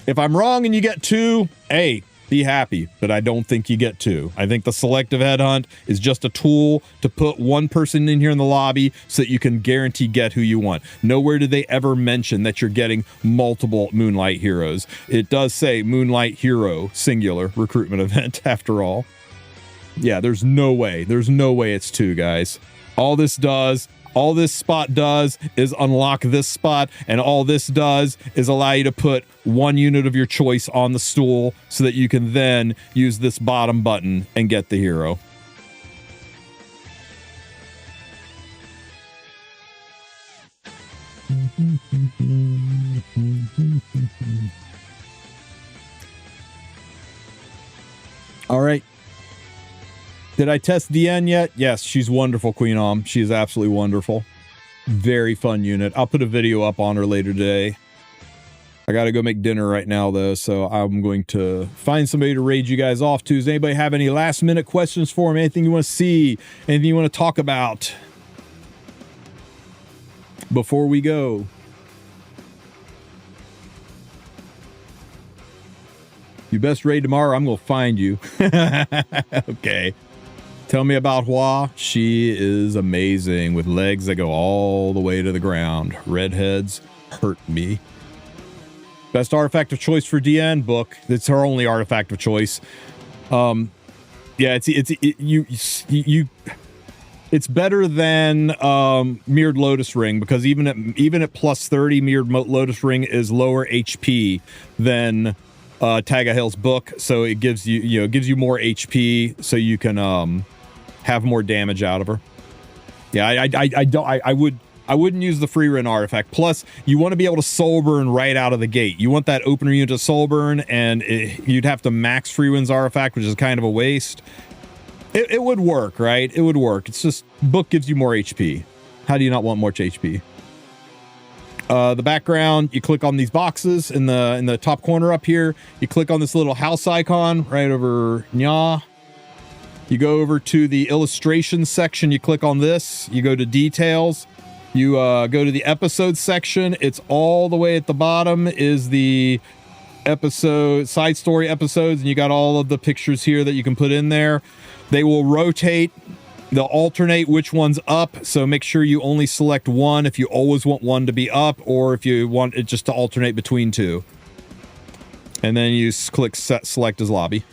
Speaker 1: If I'm wrong and you get 2, hey, be happy, but I don't think you get two. I think the selective headhunt is just a tool to put one person in here in the lobby so that you can guarantee get who you want. Nowhere do they ever mention that you're getting multiple Moonlight Heroes. It does say Moonlight Hero singular recruitment event after all. Yeah, there's no way it's two, guys. All this spot does is unlock this spot, and all this does is allow you to put one unit of your choice on the stool so that you can then use this bottom button and get the hero. All right. Did I test Diene yet? Yes, she's wonderful, Queen Om. She is absolutely wonderful. Very fun unit. I'll put a video up on her later today. I gotta go make dinner right now, though, so I'm going to find somebody to raid you guys off to. Does anybody have any last-minute questions for me? Anything you want to see? Anything you want to talk about before we go? You best raid tomorrow. I'm going to find you. Okay. Tell me about Hua. She is amazing with legs that go all the way to the ground. Redheads hurt me. Best artifact of choice for Diene book. It's her only artifact of choice. Yeah, it's better than Mirrored Lotus Ring, because even at plus 30, Mirrored Lotus Ring is lower HP than Tagoar's book, so it gives you more HP, so you can have more damage out of her. Yeah, I wouldn't use the free run artifact. Plus, you want to be able to soul burn right out of the gate. You want that opener unit to soul burn, and you'd have to max free win's artifact, which is kind of a waste. It would work, right? It would work. It's just book gives you more HP. How do you not want more HP? The background, you click on these boxes in the top corner up here. You click on this little house icon right over Nya. You go over to the illustration section. You click on this. You go to details. You go to the episode section. It's all the way at the bottom is the episode side story episodes, and you got all of the pictures here that you can put in there. They will rotate. They'll alternate which one's up, so make sure you only select one if you always want one to be up, or if you want it just to alternate between two. And then you click select as lobby.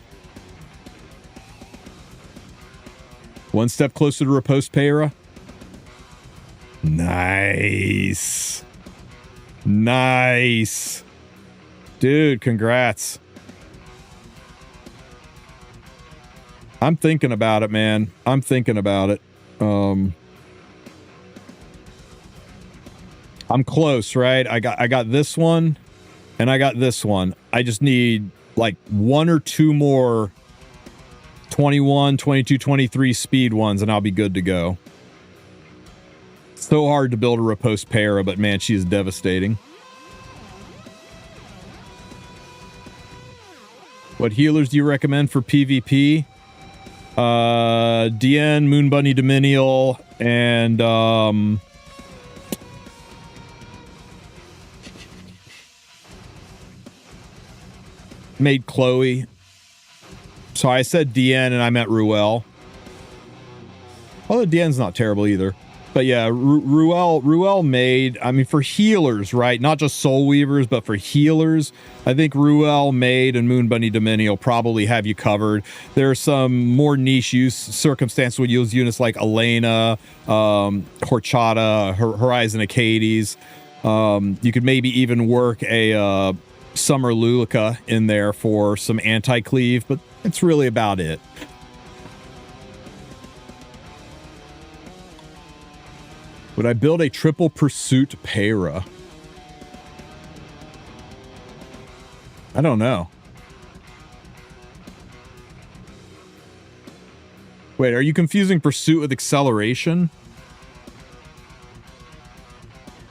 Speaker 1: One step closer to Riposte Peira. Nice. Nice. Dude, congrats. I'm thinking about it, man. I'm thinking about it. I'm close, right? I got this one, and I got this one. I just need like one or two more 21, 22, 23 speed ones, and I'll be good to go. So hard to build a Riposte Peira, but man, she is devastating. What healers do you recommend for PvP? Diene, Moon Bunny Dominial, and made Chloe. So I said Diene and I meant Ruel. Although Diene's not terrible either. But yeah, Ruel made, I mean, for healers, right? Not just Soul Weavers, but for healers, I think Ruel made and Moon Bunny Dominion will probably have you covered. There are some more niche use circumstances where you'll use units like Elena, Horchata, Horizon Acades. You could maybe even work a Summer Lulica in there for some anti-cleave, but it's really about it. Would I build a triple pursuit Peira? I don't know. Wait, are you confusing pursuit with acceleration?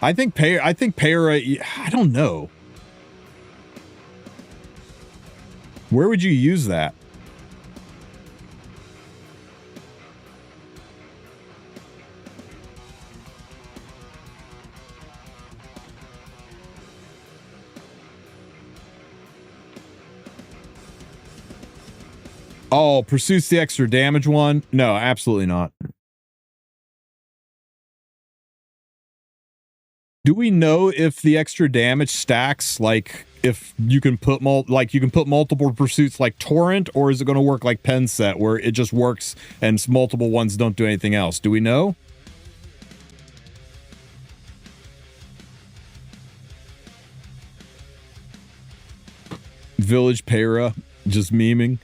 Speaker 1: I think Peira, I don't know. Where would you use that? Oh, pursues the extra damage one? No, absolutely not. Do we know if the extra damage stacks, like if you can put multiple pursuits like Torrent, or is it going to work like Pen Set where it just works and multiple ones don't do anything else? Do we know? Village Para, just memeing.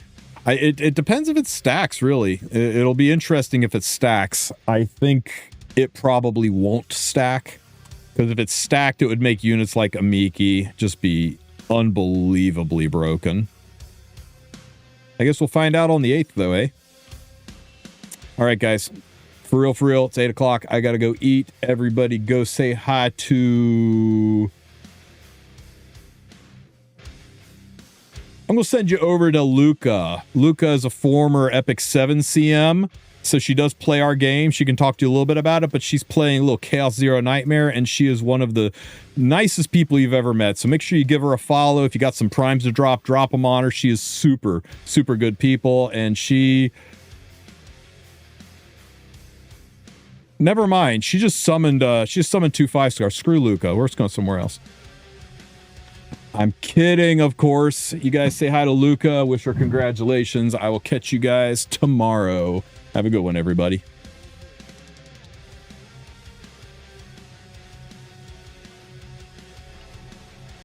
Speaker 1: It depends if it stacks, really. It'll be interesting if it stacks. I think it probably won't stack. Because if it's stacked, it would make units like Amiki just be unbelievably broken. I guess we'll find out on the 8th, though, eh? All right, guys. For real, it's 8 o'clock. I gotta go eat. Everybody go say hi to... I'm gonna send you over to Luca. Luca is a former Epic 7 CM. So she does play our game. She can talk to you a little bit about it, but she's playing a little Chaos Zero Nightmare, and she is one of the nicest people you've ever met. So make sure you give her a follow. If you got some primes to drop them on her. She is super, super good people, and she... Never mind. She just summoned 2 5-stars. Screw Luca. We're just going somewhere else. I'm kidding, of course. You guys say hi to Luca. Wish her congratulations. I will catch you guys tomorrow. Have a good one, everybody.